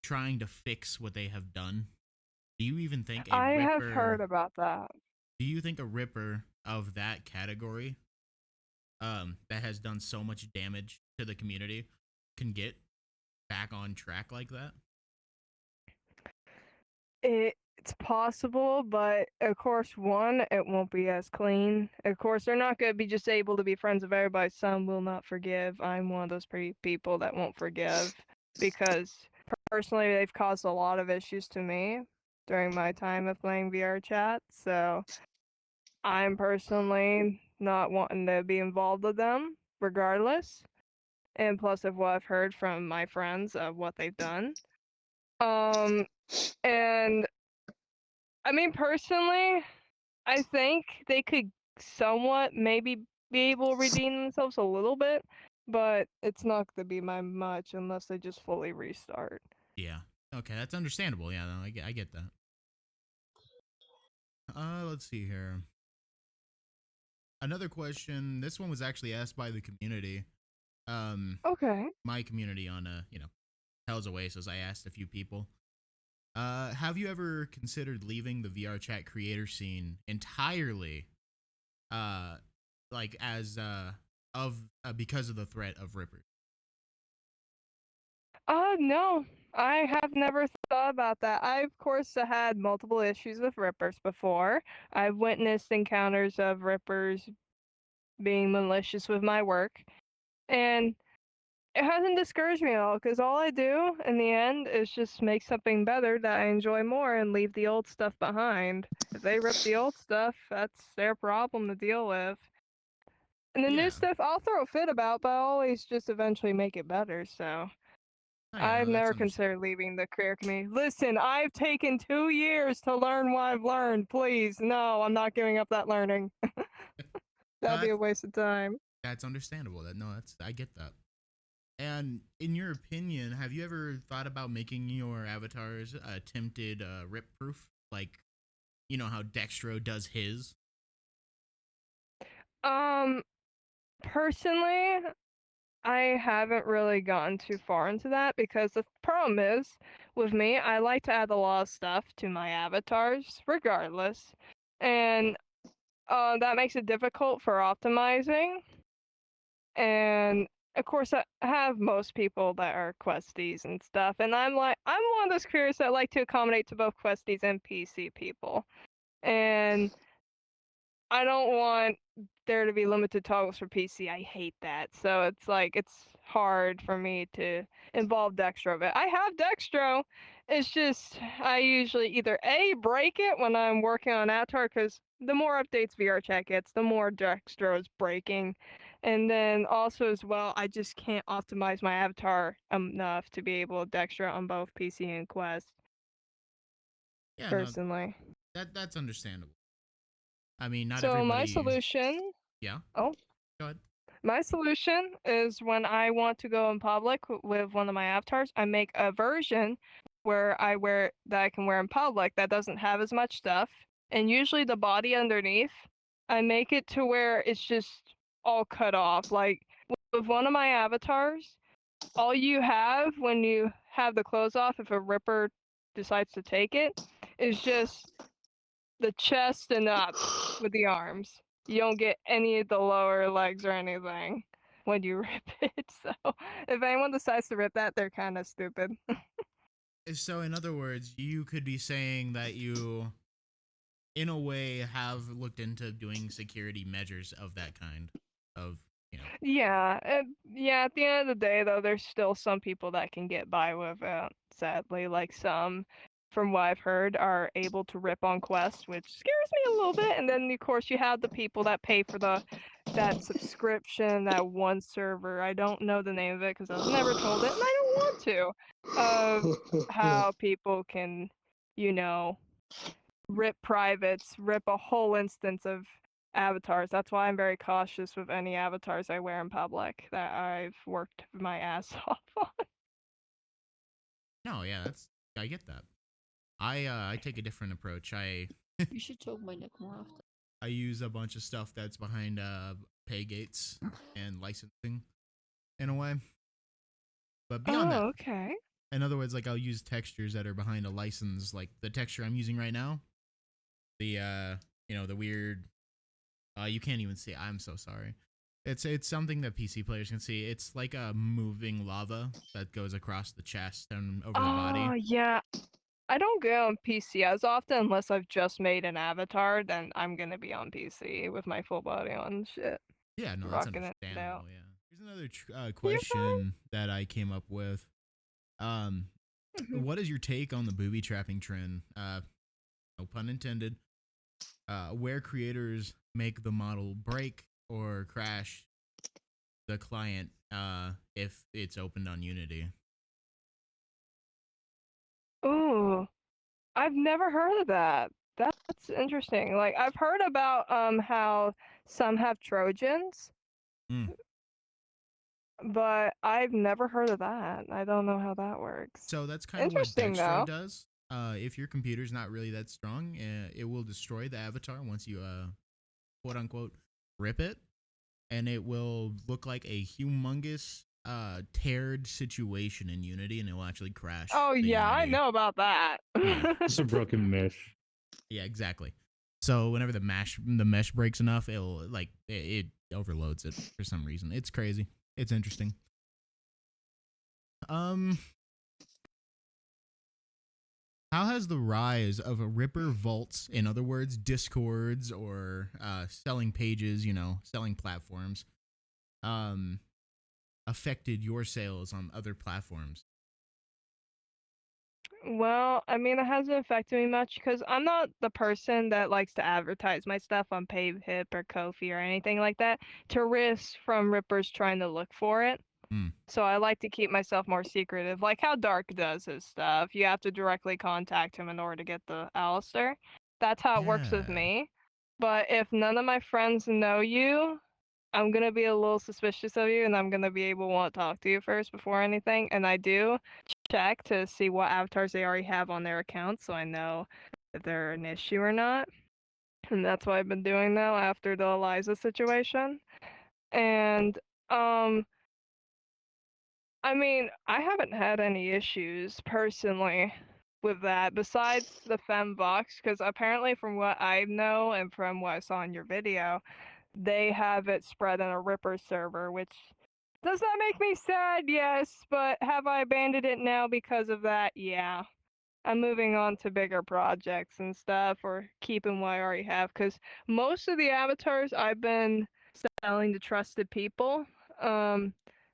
Speaker 1: trying to fix what they have done. Do you even think a
Speaker 2: I
Speaker 1: ripper...
Speaker 2: have heard about that.
Speaker 1: Do you think a ripper of that category, that has done so much damage to the community, can get back on track like that?
Speaker 2: It's possible, but of course, one, it won't be as clean. Of course, they're not going to be just able to be friends with everybody. Some will not forgive. I'm one of those people that won't forgive because personally, they've caused a lot of issues to me during my time of playing VRChat. So I'm personally not wanting to be involved with them, regardless. And plus of what I've heard from my friends of what they've done. And I mean, personally, I think they could somewhat maybe be able to redeem themselves a little bit, but it's not going to be my much unless they just fully restart.
Speaker 1: Yeah. Okay, that's understandable. Yeah, no, I get that. Let's see here. Another question. This one was actually asked by the community.
Speaker 2: Okay.
Speaker 1: My community on Hell's Oasis. I asked a few people. Have you ever considered leaving the VRChat creator scene entirely? Like as because of the threat of rippers?
Speaker 2: No. I have never thought about that. I, of course, had multiple issues with rippers before. I've witnessed encounters of rippers being malicious with my work. And it hasn't discouraged me at all, because all I do in the end is just make something better that I enjoy more and leave the old stuff behind. If they rip the old stuff, that's their problem to deal with. And the new stuff, I'll throw a fit about, but I'll always just eventually make it better, so... I've never considered leaving the career community. Listen, I've taken 2 years to learn what I've learned. Please, no, I'm not giving up that learning. That'd be a waste of time.
Speaker 1: That's understandable. I get that. And in your opinion, have you ever thought about making your avatars attempted rip proof? Like, you know how Dextro does his?
Speaker 2: Personally, I haven't really gotten too far into that because the problem is, with me, I like to add a lot of stuff to my avatars, regardless. And that makes it difficult for optimizing. And of course, I have most people that are questies and stuff. And I'm one of those creators that like to accommodate to both questies and PC people. And I don't want there to be limited toggles for PC. I hate that. So it's hard for me to involve Dextro. But I have Dextro. It's just I usually either A, break it when I'm working on Avatar, because the more updates VRChat gets, the more Dextro is breaking. And then also as well, I just can't optimize my avatar enough to be able to Dextro on both PC and Quest.
Speaker 1: Yeah,
Speaker 2: personally.
Speaker 1: No, that's understandable. I mean, not
Speaker 2: so
Speaker 1: everybody...
Speaker 2: my solution...
Speaker 1: Yeah?
Speaker 2: Oh.
Speaker 1: Go ahead.
Speaker 2: My solution is when I want to go in public with one of my avatars, I make a version where I can wear in public that doesn't have as much stuff, and usually the body underneath, I make it to where it's just all cut off. Like with one of my avatars, all you have when you have the clothes off, if a ripper decides to take it, is just the chest and up with the arms. You don't get any of the lower legs or anything when you rip it. So if anyone decides to rip that, they're kind of stupid.
Speaker 1: So in other words, you could be saying that you, in a way, have looked into doing security measures of that kind. Of, you know.
Speaker 2: Yeah, yeah. At the end of the day, though, there's still some people that can get by with it. Sadly, like some, from what I've heard, are able to rip on quests, which scares me a little bit. And then, of course, you have the people that pay for that subscription, that one server. I don't know the name of it because I was never told it, and I don't want to. Of how people can, you know, rip privates, rip a whole instance of avatars. That's why I'm very cautious with any avatars I wear in public that I've worked my ass off on.
Speaker 1: No, yeah, I get that. I take a different approach.
Speaker 10: You should choke my neck more often.
Speaker 1: I use a bunch of stuff that's behind pay gates and licensing in a way. But beyond that,
Speaker 2: okay.
Speaker 1: in other words, like I'll use textures that are behind a license, like the texture I'm using right now. The the weird you can't even see. I'm so sorry. It's something that PC players can see. It's like a moving lava that goes across the chest and over the body.
Speaker 2: Oh yeah. I don't go on PC as often unless I've just made an avatar, then I'm gonna be on PC with my full body on and shit.
Speaker 1: Yeah, no, that's
Speaker 2: Rocking it
Speaker 1: understandable.
Speaker 2: out.
Speaker 1: Yeah. Here's another question that I came up with. What is your take on the booby trapping trend? No pun intended. Where creators make the model break or crash the client if it's opened on Unity.
Speaker 2: Ooh, I've never heard of that. That's interesting. Like I've heard about how some have Trojans, but I've never heard of that. I don't know how that works.
Speaker 1: So that's kind of what Dextro does. If your computer's not really that strong, it will destroy the avatar once you quote unquote rip it, and it will look like a humongous teared situation in Unity, and it will actually crash.
Speaker 2: Oh yeah, I know about that.
Speaker 9: It's a broken mesh.
Speaker 1: Yeah, exactly. So whenever the mesh breaks enough, it'll like it overloads it for some reason. It's crazy. It's interesting. How has the rise of a Ripper vaults, in other words, Discords or selling pages, selling platforms, affected your sales on other platforms?
Speaker 2: Well, I mean, it hasn't affected me much because I'm not the person that likes to advertise my stuff on PayHip or Ko-fi or anything like that to risk from Rippers trying to look for it. So I like to keep myself more secretive, like how Dark does his stuff. You have to directly contact him in order to get the Alistair. That's how it works with me. But if none of my friends know you, I'm going to be a little suspicious of you, and I'm going to be able to want to talk to you first before anything. And I do check to see what avatars they already have on their account so I know if they're an issue or not. And that's what I've been doing now after the Eliza situation. And, I mean, I haven't had any issues personally with that besides the VOX, because apparently from what I know and from what I saw in your video, they have it spread on a Ripper server, which does that make me sad? Yes, but have I abandoned it now because of that? Yeah. I'm moving on to bigger projects and stuff, or keeping what I already have, because most of the avatars I've been selling to trusted people,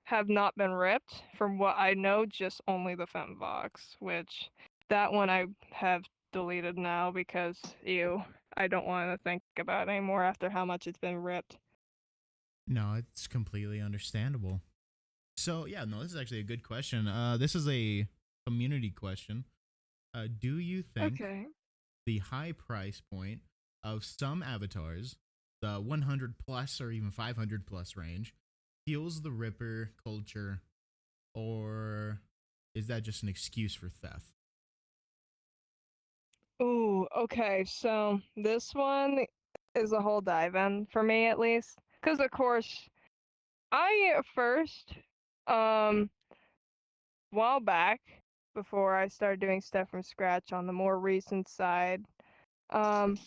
Speaker 2: have not been ripped. From what I know, just only the VOX, which that one I have deleted now because I don't want to think about it anymore after how much it's been ripped.
Speaker 1: No, it's completely understandable. So yeah, no, this is actually a good question. This is a community question. Do you think the high price point of some avatars, the 100 plus or even 500 plus range, fuels the Ripper culture, or is that just an excuse for theft?
Speaker 2: Ooh, okay. So this one is a whole dive in for me at least, because of course I at first, while back before I started doing stuff from scratch on the more recent side, um,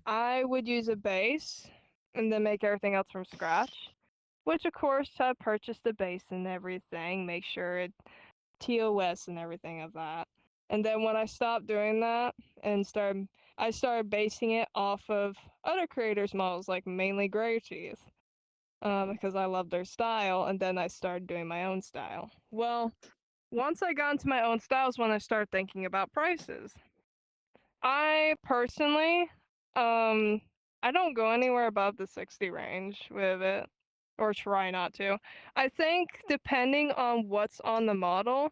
Speaker 2: I would use a base and then make everything else from scratch. Which of course I purchased the base and everything, make sure it TOS and everything of that. And then when I stopped doing that and I started basing it off of other creators' models, like mainly Grey Teeth, because I love their style. And then I started doing my own style. Well, once I got into my own styles, when I started thinking about prices. I personally, I don't go anywhere above the 60 range with it, or try not to. I think depending on what's on the model,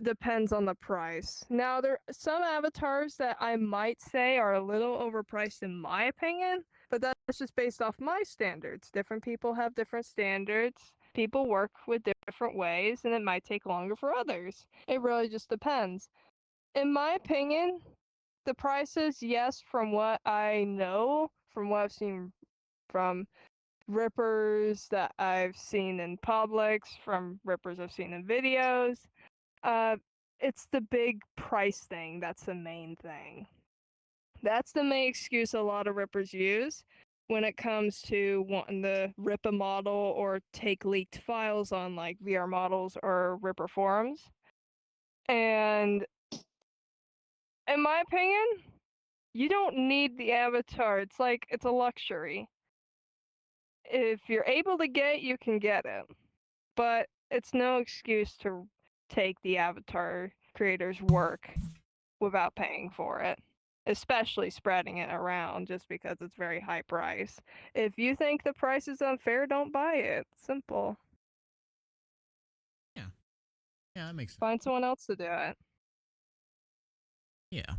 Speaker 2: depends on the price. Now, there are some avatars that I might say are a little overpriced in my opinion, but that's just based off my standards. Different people have different standards. People work with different ways, and it might take longer for others. It really just depends. In my opinion, the prices, yes, from what I know, from what I've seen from rippers that I've seen in Publix, from rippers I've seen in videos, uh, it's the big price thing that's the main thing. That's the main excuse a lot of rippers use when it comes to wanting to rip a model or take leaked files on like VR models or ripper forums. And in my opinion, you don't need the avatar. It's like it's a luxury. If you're able to get it, you can get it. But it's no excuse to take the avatar creator's work without paying for it, especially spreading it around just because it's very high price. If you think the price is unfair, don't buy it. Simple.
Speaker 1: Yeah. Yeah, that makes sense.
Speaker 2: Find someone else to do it.
Speaker 1: Yeah.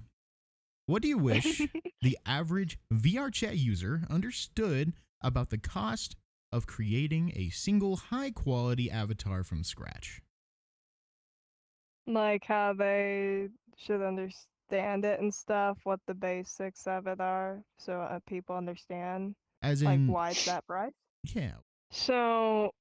Speaker 1: What do you wish the average VRChat user understood about the cost of creating a single high-quality avatar from scratch?
Speaker 2: Like how they should understand it and stuff, what the basics of it are, so people understand
Speaker 1: As
Speaker 2: like
Speaker 1: in,
Speaker 2: why it's that price.
Speaker 1: yeah.
Speaker 2: So,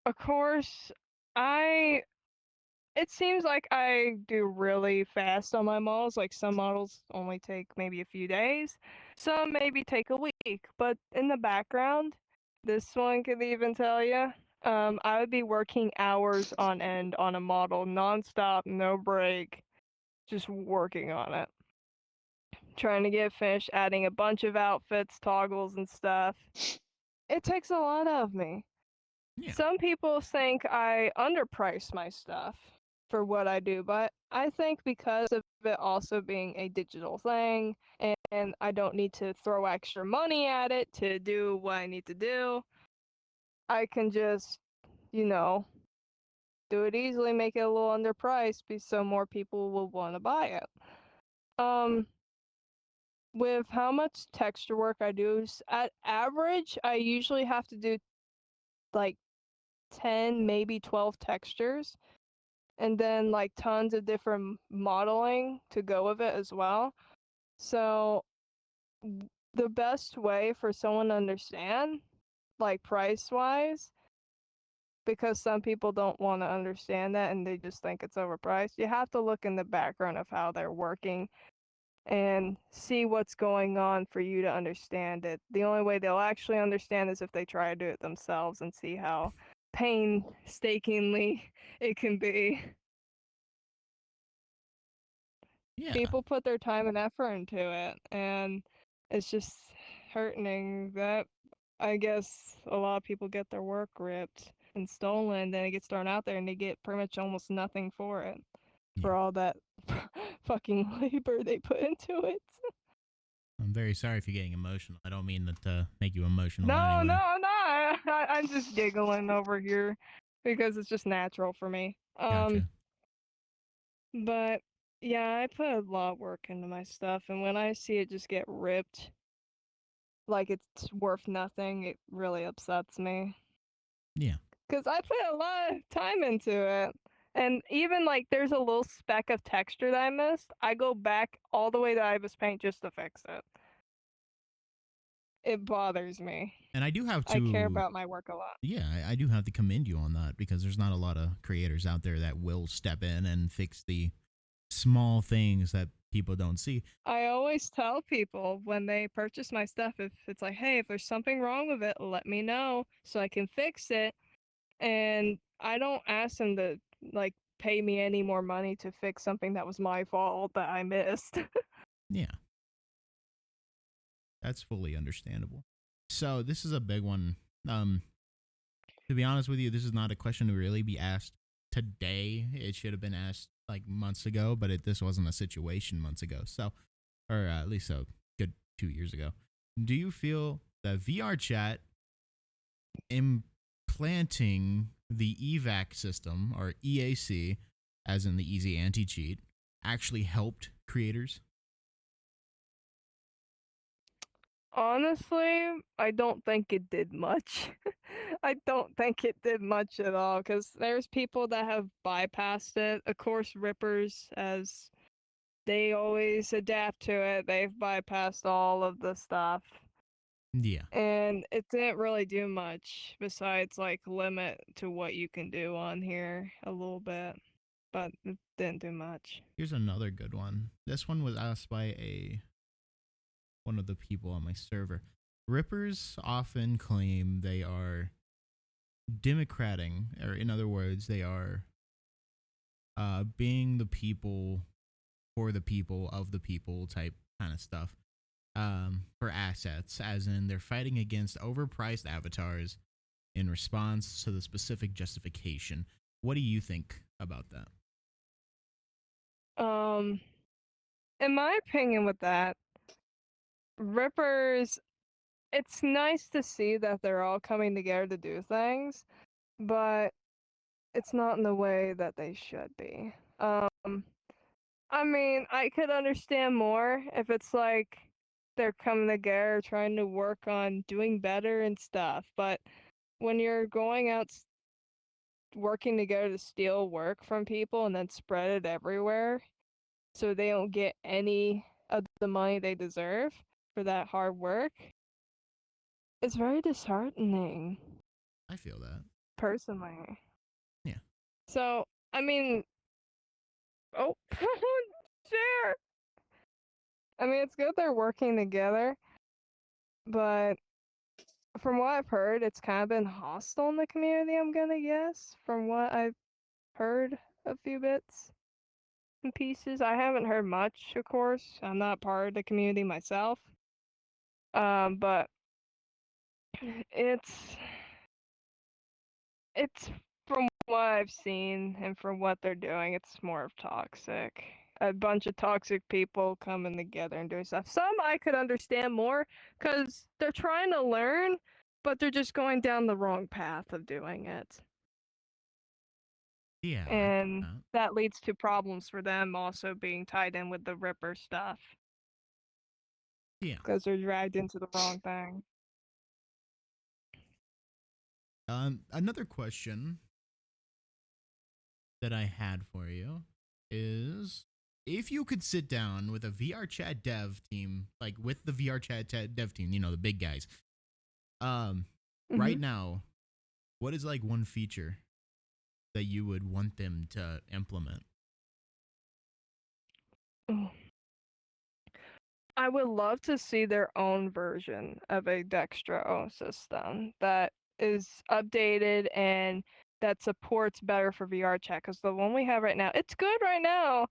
Speaker 2: of course, it seems like I do really fast on my models. Like some models only take maybe a few days, some maybe take a week. But in the background, this one could even tell you, I would be working hours on end on a model, nonstop, no break, just working on it. Trying to get finished, adding a bunch of outfits, toggles, and stuff. It takes a lot of me.
Speaker 1: Yeah.
Speaker 2: Some people think I underprice my stuff for what I do, but I think because of it also being a digital thing and I don't need to throw extra money at it to do what I need to do, I can just, you know, do it easily, make it a little underpriced so more people will want to buy it. With how much texture work I do, at average, I usually have to do like 10, maybe 12 textures, and then like tons of different modeling to go with it as well. So the best way for someone to understand, like price wise, because some people don't want to understand that and they just think it's overpriced, you have to look in the background of how they're working and see what's going on for you to understand it. The only way they'll actually understand is if they try to do it themselves and see how painstakingly it can be.
Speaker 1: Yeah.
Speaker 2: People put their time and effort into it, and it's just hurting that I guess a lot of people get their work ripped and stolen, then it gets thrown out there and they get pretty much almost nothing for it. For all that fucking labor they put into it.
Speaker 1: I'm very sorry if you're getting emotional. I don't mean that to make you emotional.
Speaker 2: No,
Speaker 1: anyway.
Speaker 2: I'm just giggling over here because it's just natural for me.
Speaker 1: Gotcha.
Speaker 2: But yeah, I put a lot of work into my stuff, and when I see it just get ripped, like it's worth nothing, it really upsets me.
Speaker 1: Yeah.
Speaker 2: Because I put a lot of time into it. And even like there's a little speck of texture that I missed, I go back all the way to Ibis Paint just to fix it. It bothers me.
Speaker 1: And I do have to.
Speaker 2: I care about my work a lot.
Speaker 1: Yeah, I do have to commend you on that, because there's not a lot of creators out there that will step in and fix the small things that people don't see.
Speaker 2: I always tell people when they purchase my stuff, if it's like, hey, if there's something wrong with it, let me know so I can fix it. And I don't ask them to like pay me any more money to fix something that was my fault that I missed.
Speaker 1: Yeah. That's fully understandable. So this is a big one. To be honest with you, this is not a question to really be asked today. It should have been asked like months ago, but this wasn't a situation months ago. So, or at least a good 2 years ago. Do you feel that VRChat implanting the evac system, or EAC, as in the easy anti-cheat, actually helped creators?
Speaker 2: Honestly, I don't think it did much. I don't think it did much at all, because there's people that have bypassed it. Of course, Rippers, as they always adapt to it, they've bypassed all of the stuff.
Speaker 1: Yeah.
Speaker 2: And it didn't really do much besides like limit to what you can do on here a little bit, but it didn't do much.
Speaker 1: Here's another good one. This one was asked by one of the people on my server. Rippers often claim they are democrating, or in other words, they are being the people, for the people, of the people type kind of stuff, for assets, as in they're fighting against overpriced avatars in response to the specific justification. What do you think about that?
Speaker 2: In my opinion with that, Rippers, it's nice to see that they're all coming together to do things, but it's not in the way that they should be. I mean, I could understand more if it's like they're coming together trying to work on doing better and stuff, but when you're going out working together to steal work from people and then spread it everywhere so they don't get any of the money they deserve for that hard work, it's very disheartening.
Speaker 1: I feel that.
Speaker 2: Personally.
Speaker 1: Yeah.
Speaker 2: So, I mean, oh, sure. I mean, it's good they're working together, but from what I've heard, it's kind of been hostile in the community, I'm gonna guess, from what I've heard a few bits and pieces. I haven't heard much, of course. I'm not part of the community myself. But it's from what I've seen and from what they're doing, it's more of toxic. A bunch of toxic people coming together and doing stuff. Some I could understand more because they're trying to learn, but they're just going down the wrong path of doing it.
Speaker 1: Yeah.
Speaker 2: And that leads to problems for them also being tied in with the Ripper stuff.
Speaker 1: Yeah.
Speaker 2: Because they're dragged into the wrong thing.
Speaker 1: Another question that I had for you is, if you could sit down with a VRChat dev team, like with the VRChat dev team, you know, the big guys, right now, what is like one feature that you would want them to implement?
Speaker 2: I would love to see their own version of a Dextro system that is updated and that supports better for VRChat, because the one we have right now, it's good right now,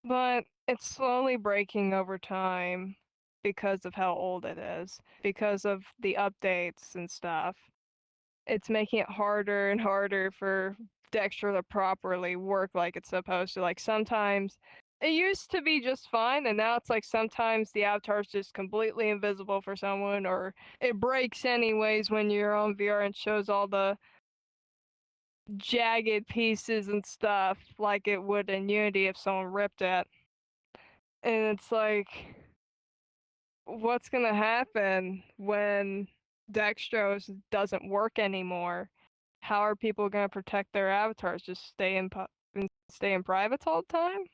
Speaker 2: but it's slowly breaking over time because of how old it is, because of the updates and stuff. It's making it harder and harder for Dextro to properly work like it's supposed to. Like sometimes it used to be just fine, and now it's like sometimes the avatar is just completely invisible for someone, or it breaks anyways when you're on VR and shows all the jagged pieces and stuff like it would in Unity if someone ripped it. And it's like, what's gonna happen when dextrose doesn't work anymore? How are people gonna protect their avatars? Just stay in privates all the time?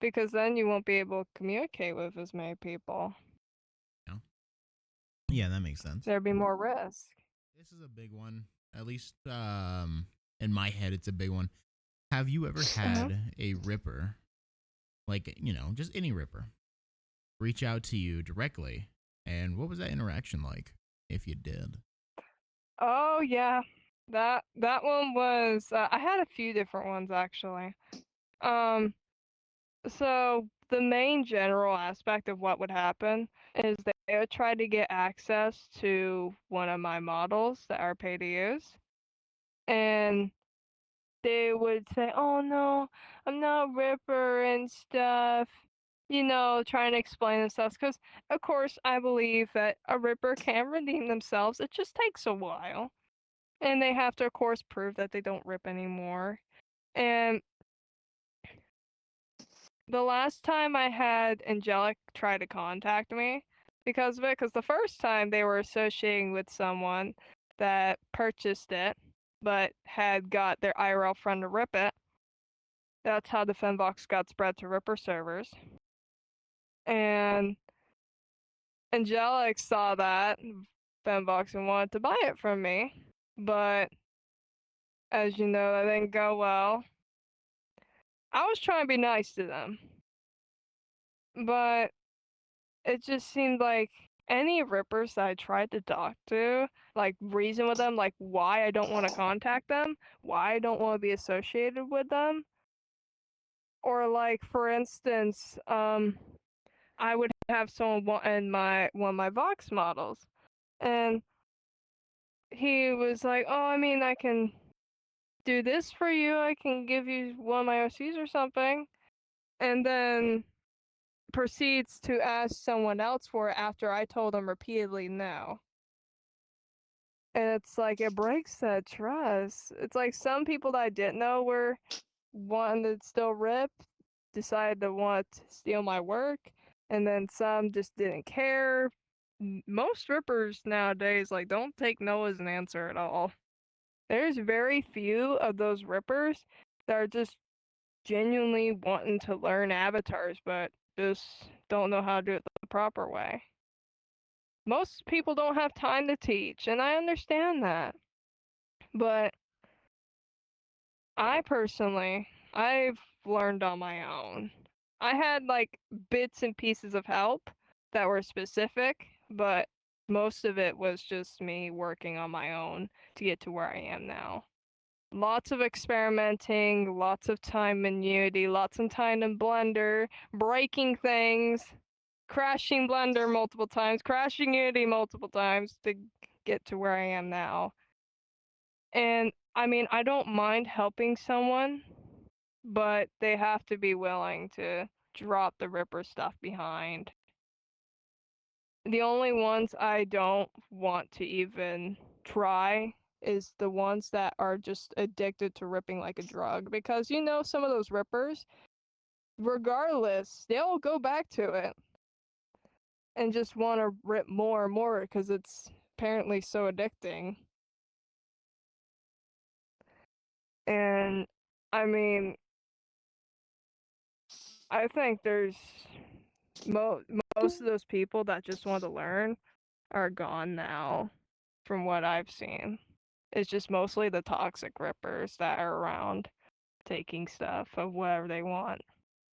Speaker 2: Because then you won't be able to communicate with as many people.
Speaker 1: Yeah, that makes sense.
Speaker 2: There'd be more risk.
Speaker 1: This is a big one. At least in my head it's a big one. Have you ever had a ripper, like, just any ripper, reach out to you directly? And what was that interaction like, if you did?
Speaker 2: Oh yeah, that one was. I had a few different ones actually. So the main general aspect of what would happen is they would try to get access to one of my models that are pay to use, and they would say, "Oh no, I'm not Ripper and stuff." Trying to explain themselves, because of course I believe that a Ripper can redeem themselves. It just takes a while. And they have to, of course, prove that they don't rip anymore. And the last time I had Angelic try to contact me because of it, because the first time they were associating with someone that purchased it, but had got their IRL friend to rip it. That's how the Femvox got spread to Ripper servers. And Angelic saw that Femvox and wanted to buy it from me, but as you know, that didn't go well. I was trying to be nice to them, but it just seemed like any rippers that I tried to talk to, like reason with them, like why I don't want to contact them, why I don't want to be associated with them, or like for instance, I would have someone in one of my Vox models, and he was like, "Oh, I mean, I can do this for you. I can give you one of my OCs or something," and then proceeds to ask someone else for it after I told him repeatedly no. And it's like it breaks that trust. It's like some people that I didn't know were wanting to still rip decided to want to steal my work, and then some just didn't care. Most rippers nowadays don't take no as an answer at all. There's very few of those rippers that are just genuinely wanting to learn avatars, but just don't know how to do it the proper way. Most people don't have time to teach, and I understand that. But I've learned on my own. I had bits and pieces of help that were specific, but most of it was just me working on my own to get to where I am now. Lots of experimenting, lots of time in Unity, lots of time in Blender, breaking things, crashing Blender multiple times, crashing Unity multiple times to get to where I am now. And I mean, I don't mind helping someone, but they have to be willing to drop the Ripper stuff behind. The only ones I don't want to even try is the ones that are just addicted to ripping like a drug, because some of those rippers, regardless, they'll go back to it and just want to rip more and more because it's apparently so addicting. And I mean, I think there's most of those people that just want to learn are gone now, from what I've seen. It's just mostly the toxic rippers that are around taking stuff of whatever they want.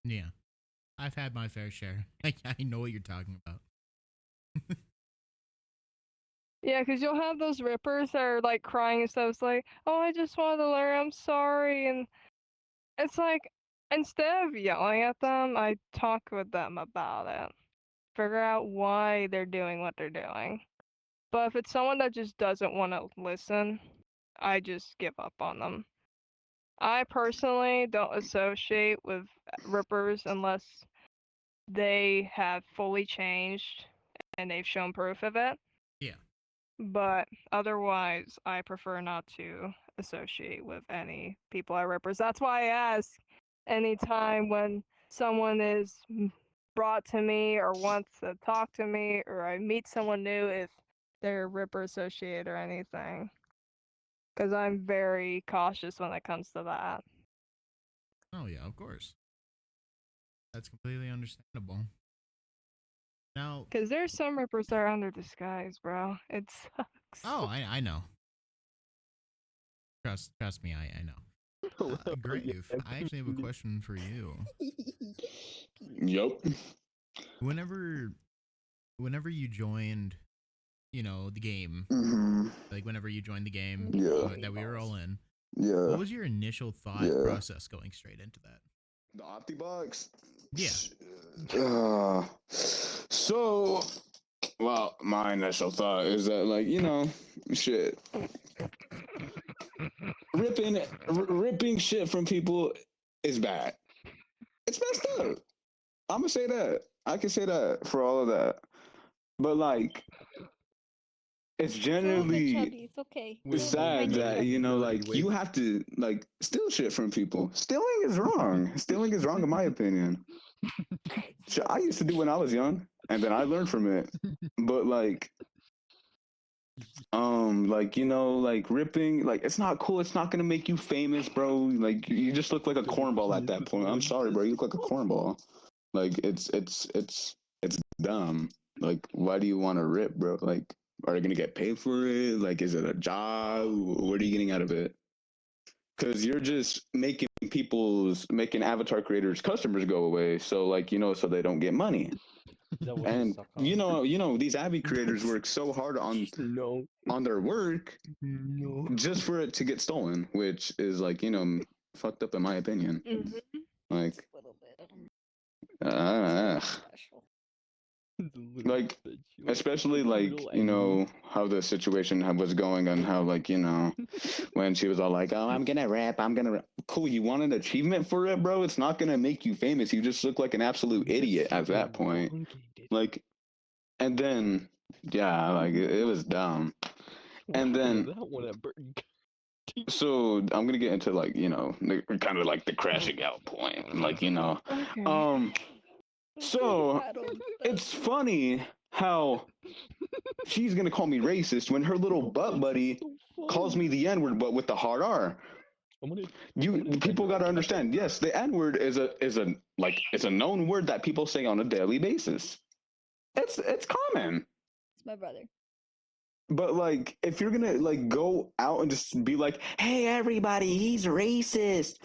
Speaker 1: Yeah, I've had my fair share. I know what you're talking about.
Speaker 2: Yeah, because you'll have those rippers that are crying and stuff. It's like, "Oh, I just wanted to learn. I'm sorry." And it's like, instead of yelling at them, I talk with them about it. Figure out why they're doing what they're doing. But if it's someone that just doesn't want to listen, I just give up on them. I personally don't associate with rippers unless they have fully changed and they've shown proof of it.
Speaker 1: Yeah.
Speaker 2: But otherwise, I prefer not to associate with any people I rippers. That's why I ask anytime when someone is brought to me or wants to talk to me, or I meet someone new if they're Ripper associated or anything. Because I'm very cautious when it comes to that.
Speaker 1: Oh yeah, of course. That's completely understandable. Now,
Speaker 2: because there's some Rippers that are under disguise, bro. It sucks.
Speaker 1: Oh, I know. Trust me, I know. Grave, I actually have a question for you.
Speaker 8: Yup.
Speaker 1: Whenever you joined, the game, like whenever you joined the game that we were all in, what was your initial thought process going straight into that?
Speaker 8: The OptiBox?
Speaker 1: Yeah.
Speaker 8: So, well, my initial thought is that, shit. Ripping shit from people is bad. It's messed up. I'm gonna say that. I can say that for all of that. But, it's generally
Speaker 10: It's okay.
Speaker 8: sad that, you have to, steal shit from people. Stealing is wrong. Stealing is wrong in my opinion. Shit, I used to do when I was young, and then I learned from it. But, ripping, it's not cool. It's not gonna make you famous, bro. You just look like a cornball at that point. I'm sorry, bro. You look like a cornball. It's dumb. Why do you want to rip, bro? Are you gonna get paid for it? Is it a job? What are you getting out of it? Because you're just making avatar creators' customers go away. So so they don't get money. And these Abby creators work so hard on their work just for it to get stolen, which is fucked up in my opinion. Especially how the situation was going on, how when she was all like, oh, I'm gonna rap. Cool, you want an achievement for it, bro? It's not gonna make you famous. You just look like an absolute idiot at that point. And then it was dumb. And then so I'm gonna get into kind of the crashing out point. So it's funny how she's gonna call me racist when her little butt buddy calls me the N-word, but with the hard R. People gotta understand. Yes, the N-word is a known word that people say on a daily basis. It's common.
Speaker 10: It's my brother.
Speaker 8: But if you're gonna go out and just be like, hey everybody, he's racist.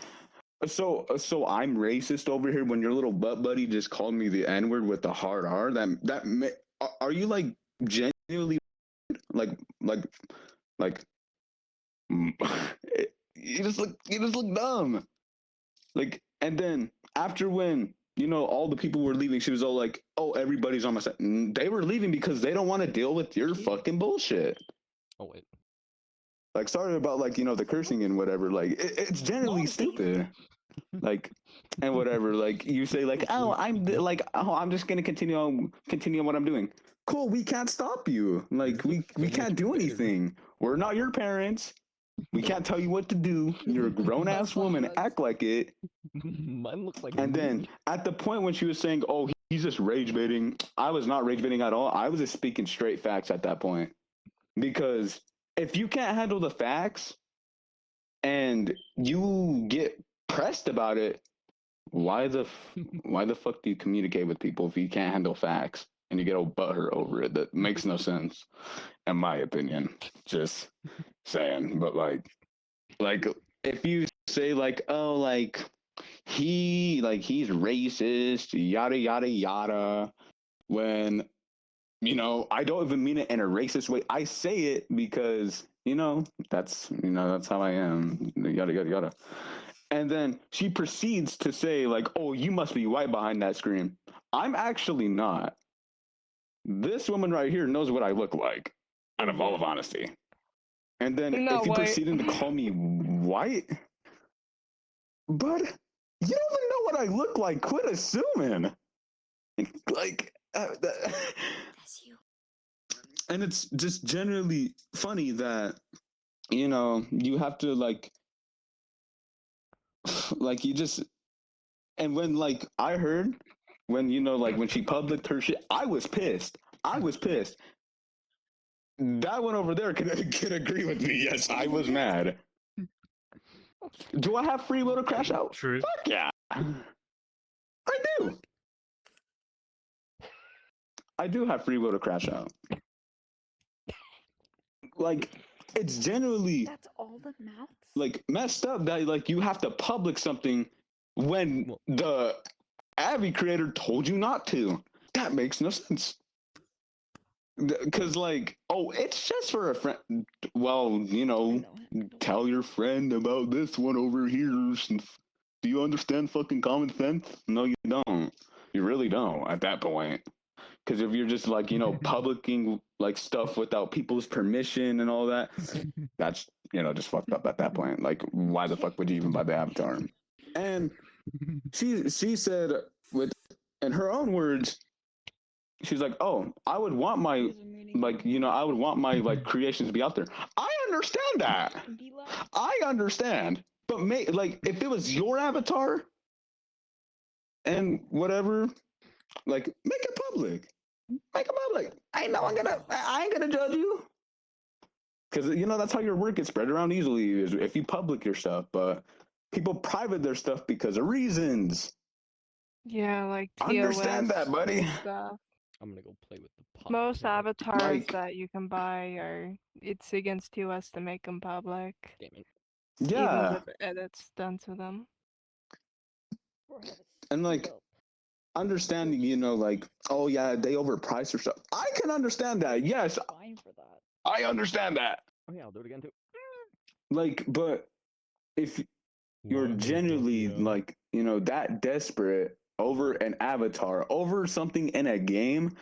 Speaker 8: So I'm racist over here when your little butt buddy just called me the N-word with the hard R. Are you genuinely you just look dumb. And then after when all the people were leaving, she was all like, oh, everybody's on my side. They were leaving because they don't want to deal with your fucking bullshit.
Speaker 6: Oh wait.
Speaker 8: Sorry about the cursing and whatever. It's generally stupid. And whatever. You say oh, I'm just gonna continue what I'm doing. Cool. We can't stop you. We can't do anything. We're not your parents. We can't tell you what to do. You're a grown ass woman. Act like it.
Speaker 6: Mine looks like.
Speaker 8: And then at the point when she was saying, "Oh, he's just rage baiting," I was not rage baiting at all. I was just speaking straight facts at that point. Because if you can't handle the facts and you get pressed about it, why the fuck do you communicate with people if you can't handle facts and you get all butthurt over it? That makes no sense, in my opinion. Just saying. But if you say oh, he's racist, yada yada yada, when I don't even mean it in a racist way. I say it because that's how I am, yada yada yada. And then she proceeds to say oh, you must be white behind that screen. I'm actually not. This woman right here knows what I look like, out of all of honesty. And then if you proceeding to call me white, but you don't even know what I look like. Quit assuming.
Speaker 10: That's you.
Speaker 8: And it's just generally funny that you have to you just, and when I heard when like when she published her shit, I was pissed. That one over there can agree with me. Yes, I was mad. Do I have free will to crash out?
Speaker 13: True.
Speaker 8: Fuck yeah. I do. I do have free will to crash out. Like, it's generally
Speaker 10: That's all that matters.
Speaker 8: like messed up that like you have to public something when the Abby creator told you not to. That makes no sense. Because like, oh, it's just for a friend. Well, tell your friend about this one over here. Do you understand fucking common sense? No, you don't. You really don't at that point. Because if you're just like, publishing like stuff without people's permission and all that, that's, just fucked up at that point. Like, why the fuck would you even buy the avatar? And she said in her own words, she's like, oh, I would want my, I would want my like creations to be out there. I understand that. I understand. But if it was your avatar and whatever, like, make it public. Make it public. I ain't gonna judge you. Because, that's how your work gets spread around easily, is if you public your stuff. But people private their stuff because of reasons.
Speaker 2: Yeah, like TOS.
Speaker 8: Understand that, buddy.
Speaker 2: Stuff.
Speaker 13: I'm gonna go play with the pop.
Speaker 2: Most avatars that you can buy it's against TOS to make them public.
Speaker 13: Gaming.
Speaker 8: Yeah.
Speaker 2: Even with edits done to them.
Speaker 8: And like, understanding, like, oh yeah, they overpriced or stuff. I can understand that. Yes.
Speaker 10: Fine for that.
Speaker 8: I understand that.
Speaker 13: Oh yeah, I'll do it again too.
Speaker 8: Like, but if you're genuinely like, that desperate over an avatar, over something in a game,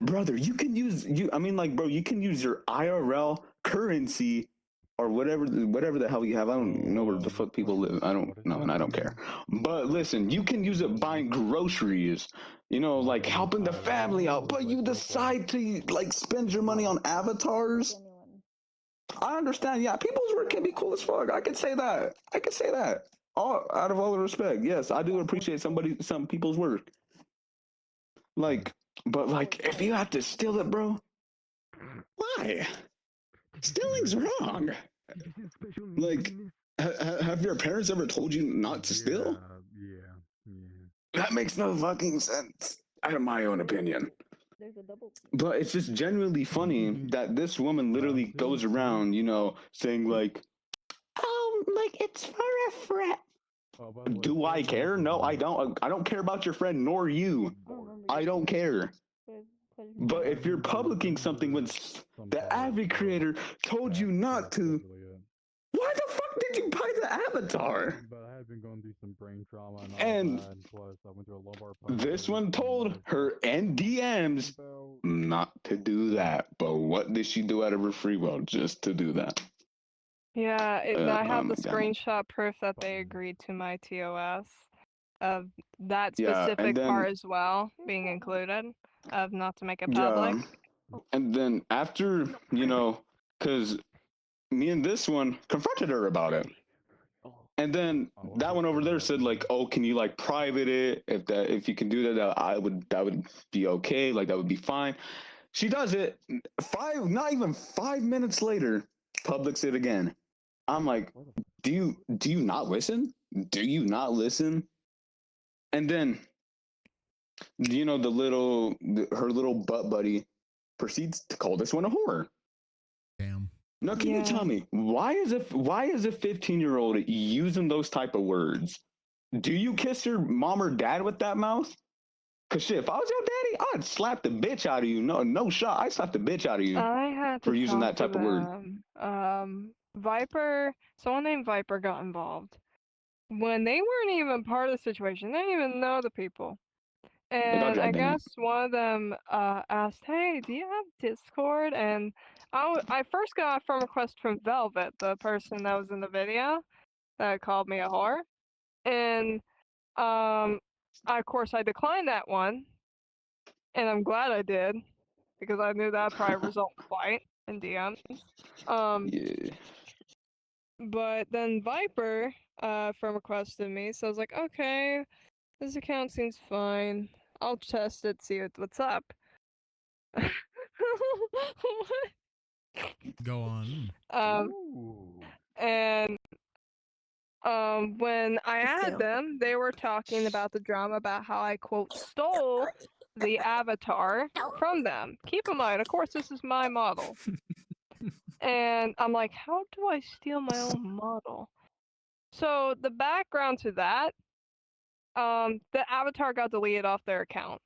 Speaker 8: brother, you can use you can use your IRL currency or whatever the hell you have. I don't know where the fuck people live. I don't know, and I don't care. But listen, you can use it buying groceries, like helping the family out. But you decide to like spend your money on avatars. I understand. Yeah, people's work can be cool as fuck. I could say that. All out of all the respect. Yes, I do appreciate some people's work. Like, but like, if you have to steal it, bro, why? Stealing's wrong. Like, have your parents ever told you not to steal?
Speaker 14: Yeah.
Speaker 8: That makes no fucking sense, in my own opinion. But it's just genuinely funny that this woman literally goes around, saying like, like it's for a friend. Do I care? No, I don't. I don't care about your friend nor you. I don't care. But if you're publishing something when the Avi creator told you not to, why the fuck did you buy the avatar?
Speaker 14: But I have been going through some brain trauma
Speaker 8: And
Speaker 14: plus I went to a low bar.
Speaker 8: this one told her in DMs not to do that. But what did she do out of her free will just to do that?
Speaker 2: Yeah, I have the
Speaker 8: yeah.
Speaker 2: screenshot proof that they agreed to my TOS of that
Speaker 8: Yeah,
Speaker 2: specific
Speaker 8: and then-
Speaker 2: part as well being included of not to make it public.
Speaker 8: Yeah. And then after, because me and this one confronted her about it. And then that one over there said like, oh, can you like private it? If you can do that, that would be okay. Like that would be fine. She does it. Not even 5 minutes later, publics it again. I'm like, do you not listen? Do you not listen? And then, her little butt buddy proceeds to call this one a whore.
Speaker 1: Damn.
Speaker 8: Now, can you tell me why is a 15-year-old using those type of words? Do you kiss your mom or dad with that mouth? Cause shit, if I was your daddy, I'd slap the bitch out of you. No shot. I'd slap the bitch out of you
Speaker 2: I had to
Speaker 8: for using that
Speaker 2: talk
Speaker 8: type
Speaker 2: to
Speaker 8: of word.
Speaker 2: them. Viper, someone named Viper got involved. When they weren't even part of the situation, they didn't even know the people. And I
Speaker 8: dragged in.
Speaker 2: guess one of them asked, hey, do you have Discord? And I first got a friend request from Velvet, the person that was in the video that called me a whore. And of course I declined that one. And I'm glad I did, because I knew that'd probably result in a fight in DMs.
Speaker 8: Yeah.
Speaker 2: But then Viper from requested me, so I was like, okay. This account seems fine. I'll test it, see what's up.
Speaker 1: Go on.
Speaker 2: And when I
Speaker 3: Us
Speaker 2: added
Speaker 3: too.
Speaker 2: them, they were talking about the drama about how I quote stole the avatar from them. Keep in mind, of course, this is my model. And I'm like, how do I steal my own model? So the background to that, the avatar got deleted off their account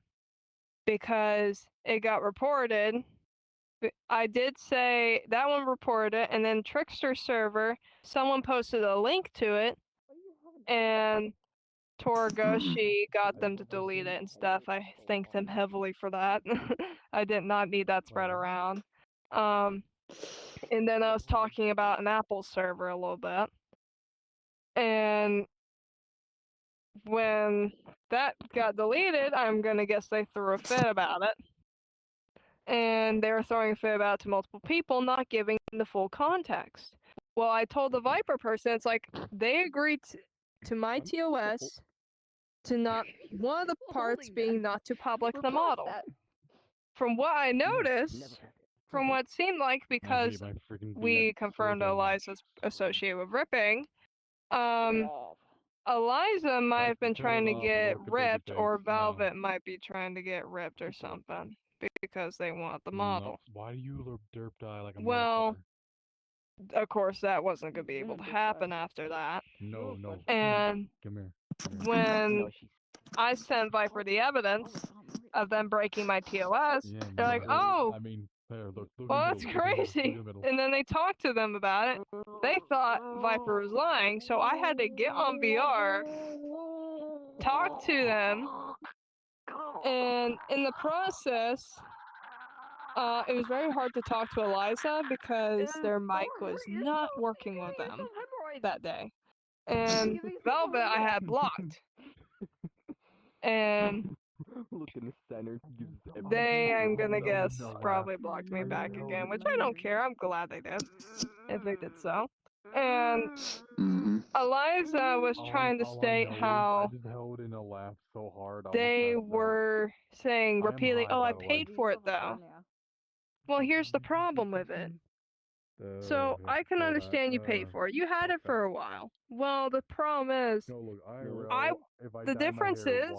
Speaker 2: because it got reported. I did say that one reported it, and then Trickster server, someone posted a link to it, and Torgoshi got them to delete it and stuff. I thank them heavily for that. I did not need that spread around. And then I was talking about an Apple server a little bit. And when that got deleted, I'm gonna guess they threw a fit about it. And they were throwing a fit about it to multiple people, not giving the full context. Well, I told the Viper person, it's like, they agreed to my TOS to not, one of the parts being not to public the model. From what I noticed, from what seemed like, because we confirmed Eliza's associated with ripping, Eliza might have been trying to get ripped, or Velvet might be trying to get ripped or something, because they want the model.
Speaker 14: Why do you derp die like a
Speaker 2: Well, of course, that wasn't going to be able to happen after that.
Speaker 14: No.
Speaker 2: And
Speaker 14: Come here.
Speaker 2: when I sent Viper the evidence of them breaking my TOS, they're like, oh,
Speaker 14: I mean, there, look
Speaker 2: well, that's crazy. And then they talked to them about it. They thought Viper was lying, so I had to get on VR, talk to them, and in the process, it was very hard to talk to Eliza because their mic was not working with them that day. And Velvet I had blocked. And
Speaker 13: Look in the center.
Speaker 2: they, I'm gonna guess, probably blocked me back again, which I don't care. I'm glad they did, if they did so. And Eliza was trying to state how
Speaker 14: I just held in a laugh so hard.
Speaker 2: they were saying repeatedly, oh, I paid for it though. Well, here's the problem with it. So I can understand you paid for it. You had it for a while. Well, the problem is, the difference is,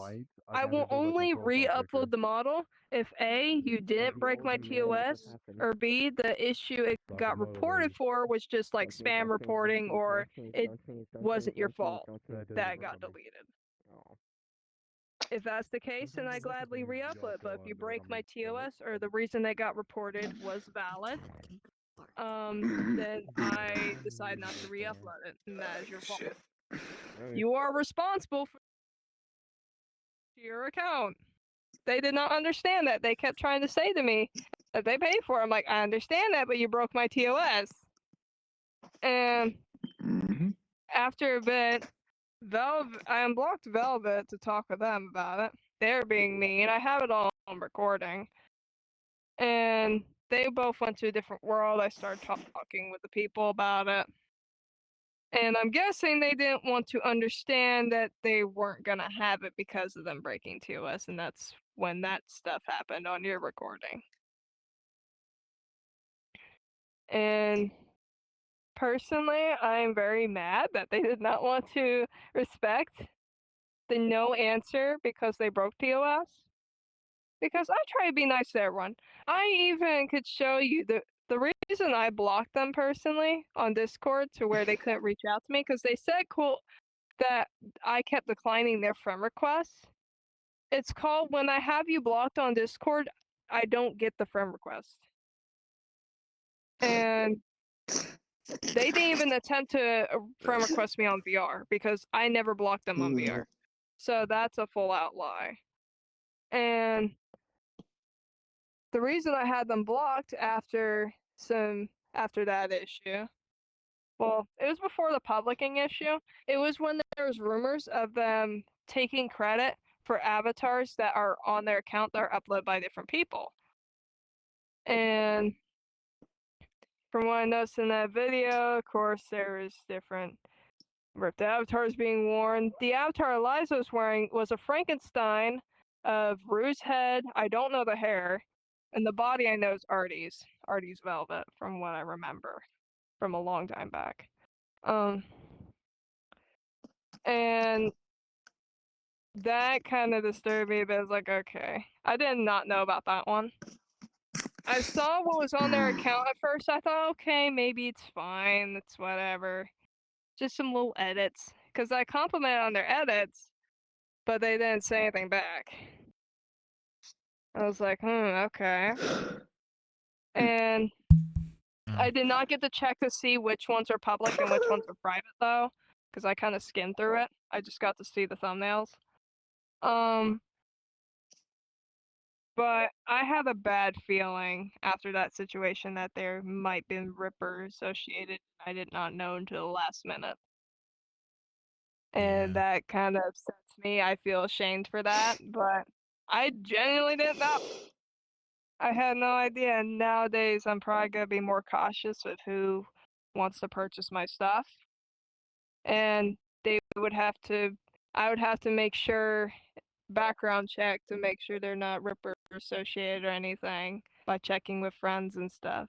Speaker 2: I will only re-upload the model if A, you didn't break my TOS, or B, the issue it got reported for was just like spam reporting, or it wasn't your fault that it got deleted. If that's the case, then I gladly re-upload. But if you break my TOS, or the reason they got reported was valid, then I decide not to re-upload it, and that is your fault. You are responsible for your account. They did not understand that. They kept trying to say to me that they paid for it. I'm like, I understand that, but you broke my TOS. And after a bit, I unblocked Velvet to talk with them about it. They're being mean. I have it all on recording. And they both went to a different world. I started talking with the people about it. And I'm guessing they didn't want to understand that they weren't going to have it because of them breaking TOS. And that's when that stuff happened on your recording. And personally, I am very mad that they did not want to respect the no answer because they broke TOS. Because I try to be nice to everyone. I even could show you the reason I blocked them personally on Discord to where they couldn't reach out to me, because they said that I kept declining their friend requests. It's called, when I have you blocked on Discord, I don't get the friend request. And they didn't even attempt to friend request me on VR because I never blocked them on VR. So that's a full out lie. And the reason I had them blocked after that issue, well, it was before the publishing issue. It was when there was rumors of them taking credit for avatars that are on their account that are uploaded by different people. And from what I noticed in that video, of course, there was different ripped avatars being worn. The avatar Eliza was wearing was a Frankenstein of Rue's head. I don't know the hair. And the body I know is Artie's. Artie's Velvet, from what I remember from a long time back. And that kind of disturbed me, but I was like, okay. I did not know about that one. I saw what was on their account at first. I thought, okay, maybe it's fine. It's whatever. Just some little edits. Because I complimented on their edits, but they didn't say anything back. I was like, okay. And I did not get to check to see which ones are public and which ones are private, though. Because I kind of skimmed through it. I just got to see the thumbnails. But I had a bad feeling after that situation that there might be Ripper associated. I did not know until the last minute. And that kind of upsets me. I feel ashamed for that, but I genuinely didn't know. I had no idea. And nowadays, I'm probably going to be more cautious with who wants to purchase my stuff. And I would have to make sure, background check to make sure they're not Ripper associated or anything by checking with friends and stuff.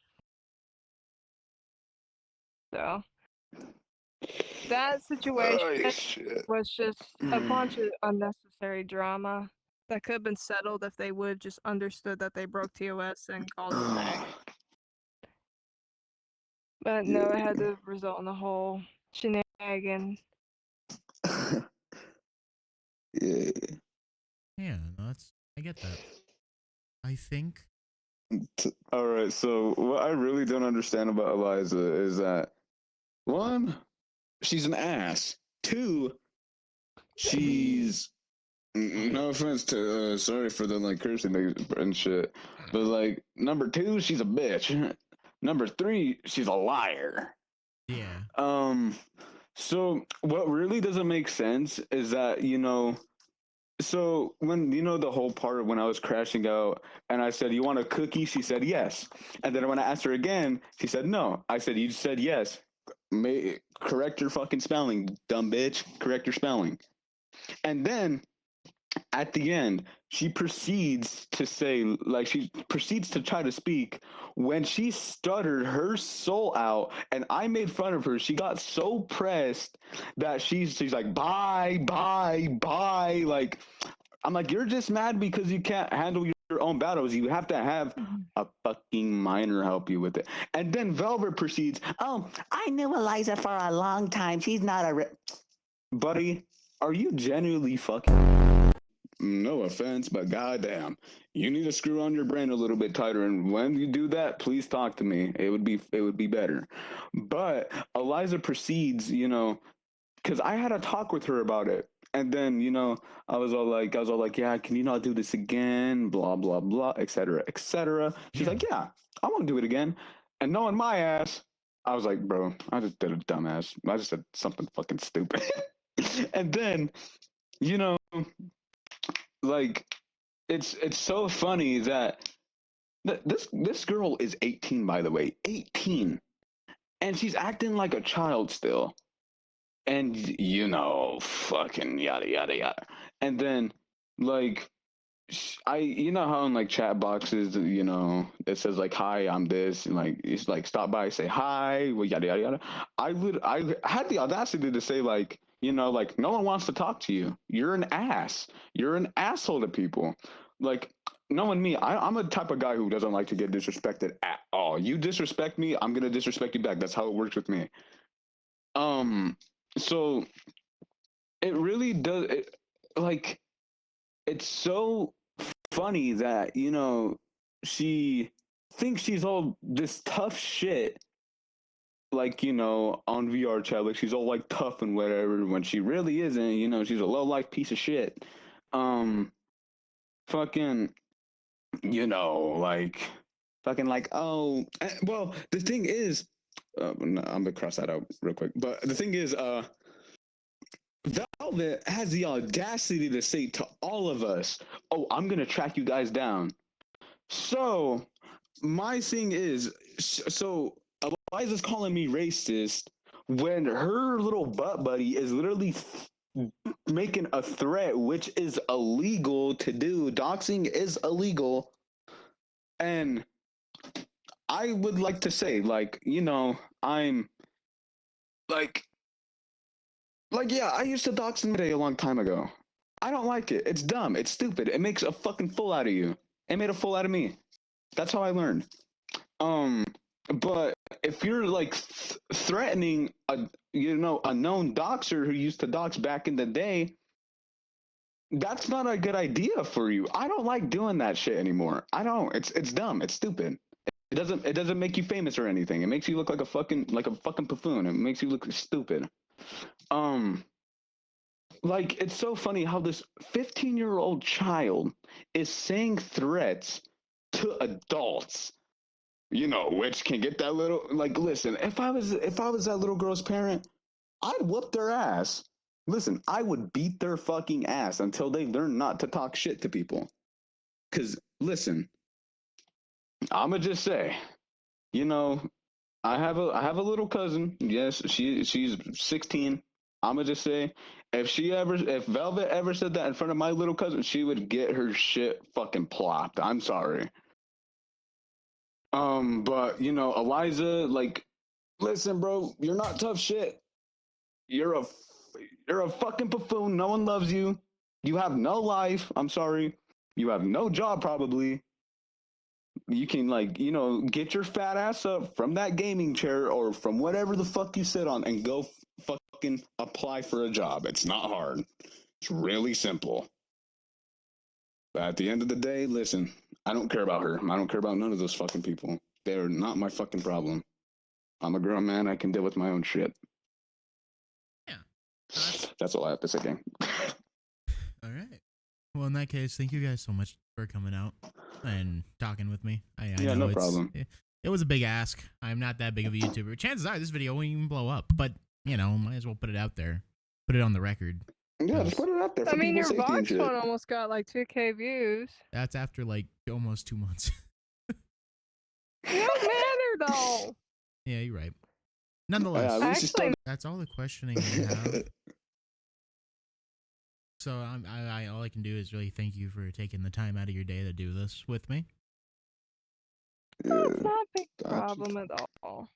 Speaker 2: So that situation was just a bunch of unnecessary drama that could have been settled if they would have just understood that they broke TOS and called it a day. But no, it had to result in a whole shenanigan.
Speaker 1: Yeah, no, I get that. I think.
Speaker 8: All right, so what I really don't understand about Eliza is that, one, she's an ass. Two, she's, no offense to, sorry for the like cursing and shit, but like, number two, she's a bitch. Number three, she's a liar.
Speaker 1: Yeah.
Speaker 8: So what really doesn't make sense is that, so when, the whole part when I was crashing out and I said, you want a cookie? She said yes. And then when I asked her again, she said no. I said, you said yes. Correct your fucking spelling, dumb bitch. Correct your spelling. And then at the end, she proceeds to try to speak. When she stuttered her soul out and I made fun of her, she got so pressed that she's like, bye. Like, I'm like, you're just mad because you can't handle your own battles. You have to have a fucking minor help you with it. And then Velvet proceeds, oh, I knew Eliza for a long time. She's not buddy, are you genuinely fucking... No offense, but goddamn, you need to screw on your brain a little bit tighter. And when you do that, please talk to me. It would be better. But Eliza proceeds, because I had a talk with her about it, and then I was all like, yeah, can you not do this again? Blah blah blah, etc. etc. She's like, yeah, I won't do it again. And knowing my ass, I was like, bro, I just did a dumbass. I just said something fucking stupid. And then, like, it's so funny that this girl is 18, by the way, 18, and she's acting like a child still, and fucking yada yada yada. And then, like, how in like chat boxes, it says like, hi, I'm this, and like it's like, stop by, say hi, well, yada yada yada. I had the audacity to say, like, like, no one wants to talk to you. You're an ass. You're an asshole to people. Like, knowing me, I'm a type of guy who doesn't like to get disrespected at all. You disrespect me, I'm gonna disrespect you back. That's how it works with me. So it really does. It's so funny that she thinks she's all this tough shit, like, on VRChat, like she's all like tough and whatever, when she really isn't. She's a low life piece of shit. Fucking, like, fucking, like, oh, well, the thing is, no, I'm gonna cross that out real quick, but the thing is, Velvet has the audacity to say to all of us, oh, I'm gonna track you guys down. So my thing is, so Eliza's calling me racist when her little butt buddy is literally making a threat, which is illegal to do. Doxing is illegal. And I would like to say, like, you know, I'm like, yeah, I used to dox somebody a long time ago. I don't like it. It's dumb. It's stupid. It makes a fucking fool out of you. It made a fool out of me. That's how I learned. But if you're like threatening a known doxer who used to dox back in the day, that's not a good idea for you. I don't like doing that shit anymore. I don't. It's dumb. It's stupid. It doesn't make you famous or anything. It makes you look like a fucking buffoon. It makes you look stupid. Like, it's so funny how this 15-year-old child is saying threats to adults, you know, which can get that little, like, listen, if I was that little girl's parent, I'd whoop their ass. Listen, I would beat their fucking ass until they learn not to talk shit to people. Cause listen, I'ma just say, you know, I have a little cousin. Yes, she's 16. I'ma just say, if Velvet ever said that in front of my little cousin, she would get her shit fucking plopped. I'm sorry. But you know, Eliza, like, listen, bro, you're not tough shit. You're a fucking buffoon. No one loves you. You have no life. I'm sorry. You have no job probably. You can, like, you know, get your fat ass up from that gaming chair or from whatever the fuck you sit on and go fucking apply for a job. It's not hard. It's really simple. But at the end of the day, listen, I don't care about her. I don't care about none of those fucking people. They're not my fucking problem. I'm a grown man. I can deal with my own shit.
Speaker 1: Yeah.
Speaker 8: That's all I have to say, gang.
Speaker 1: All right. Well, in that case, thank you guys so much for coming out and talking with me. I
Speaker 8: Yeah,
Speaker 1: know
Speaker 8: no problem.
Speaker 1: It was a big ask. I'm not that big of a YouTuber. Chances are this video won't even blow up, but, you know, might as well put it out there. Put it on the record.
Speaker 8: Yeah, just put it out there for
Speaker 2: I mean,
Speaker 8: people's
Speaker 2: your
Speaker 8: safety and
Speaker 2: VOX
Speaker 8: shit.
Speaker 2: one almost got like 2K views.
Speaker 1: That's after, like, almost 2 months.
Speaker 2: It don't matter though.
Speaker 1: Yeah, you're right. Nonetheless,
Speaker 8: at least
Speaker 2: Actually,
Speaker 1: that's all the questioning we have. So I all I can do is really thank you for taking the time out of your day to do this with me.
Speaker 2: that's not a big problem at all.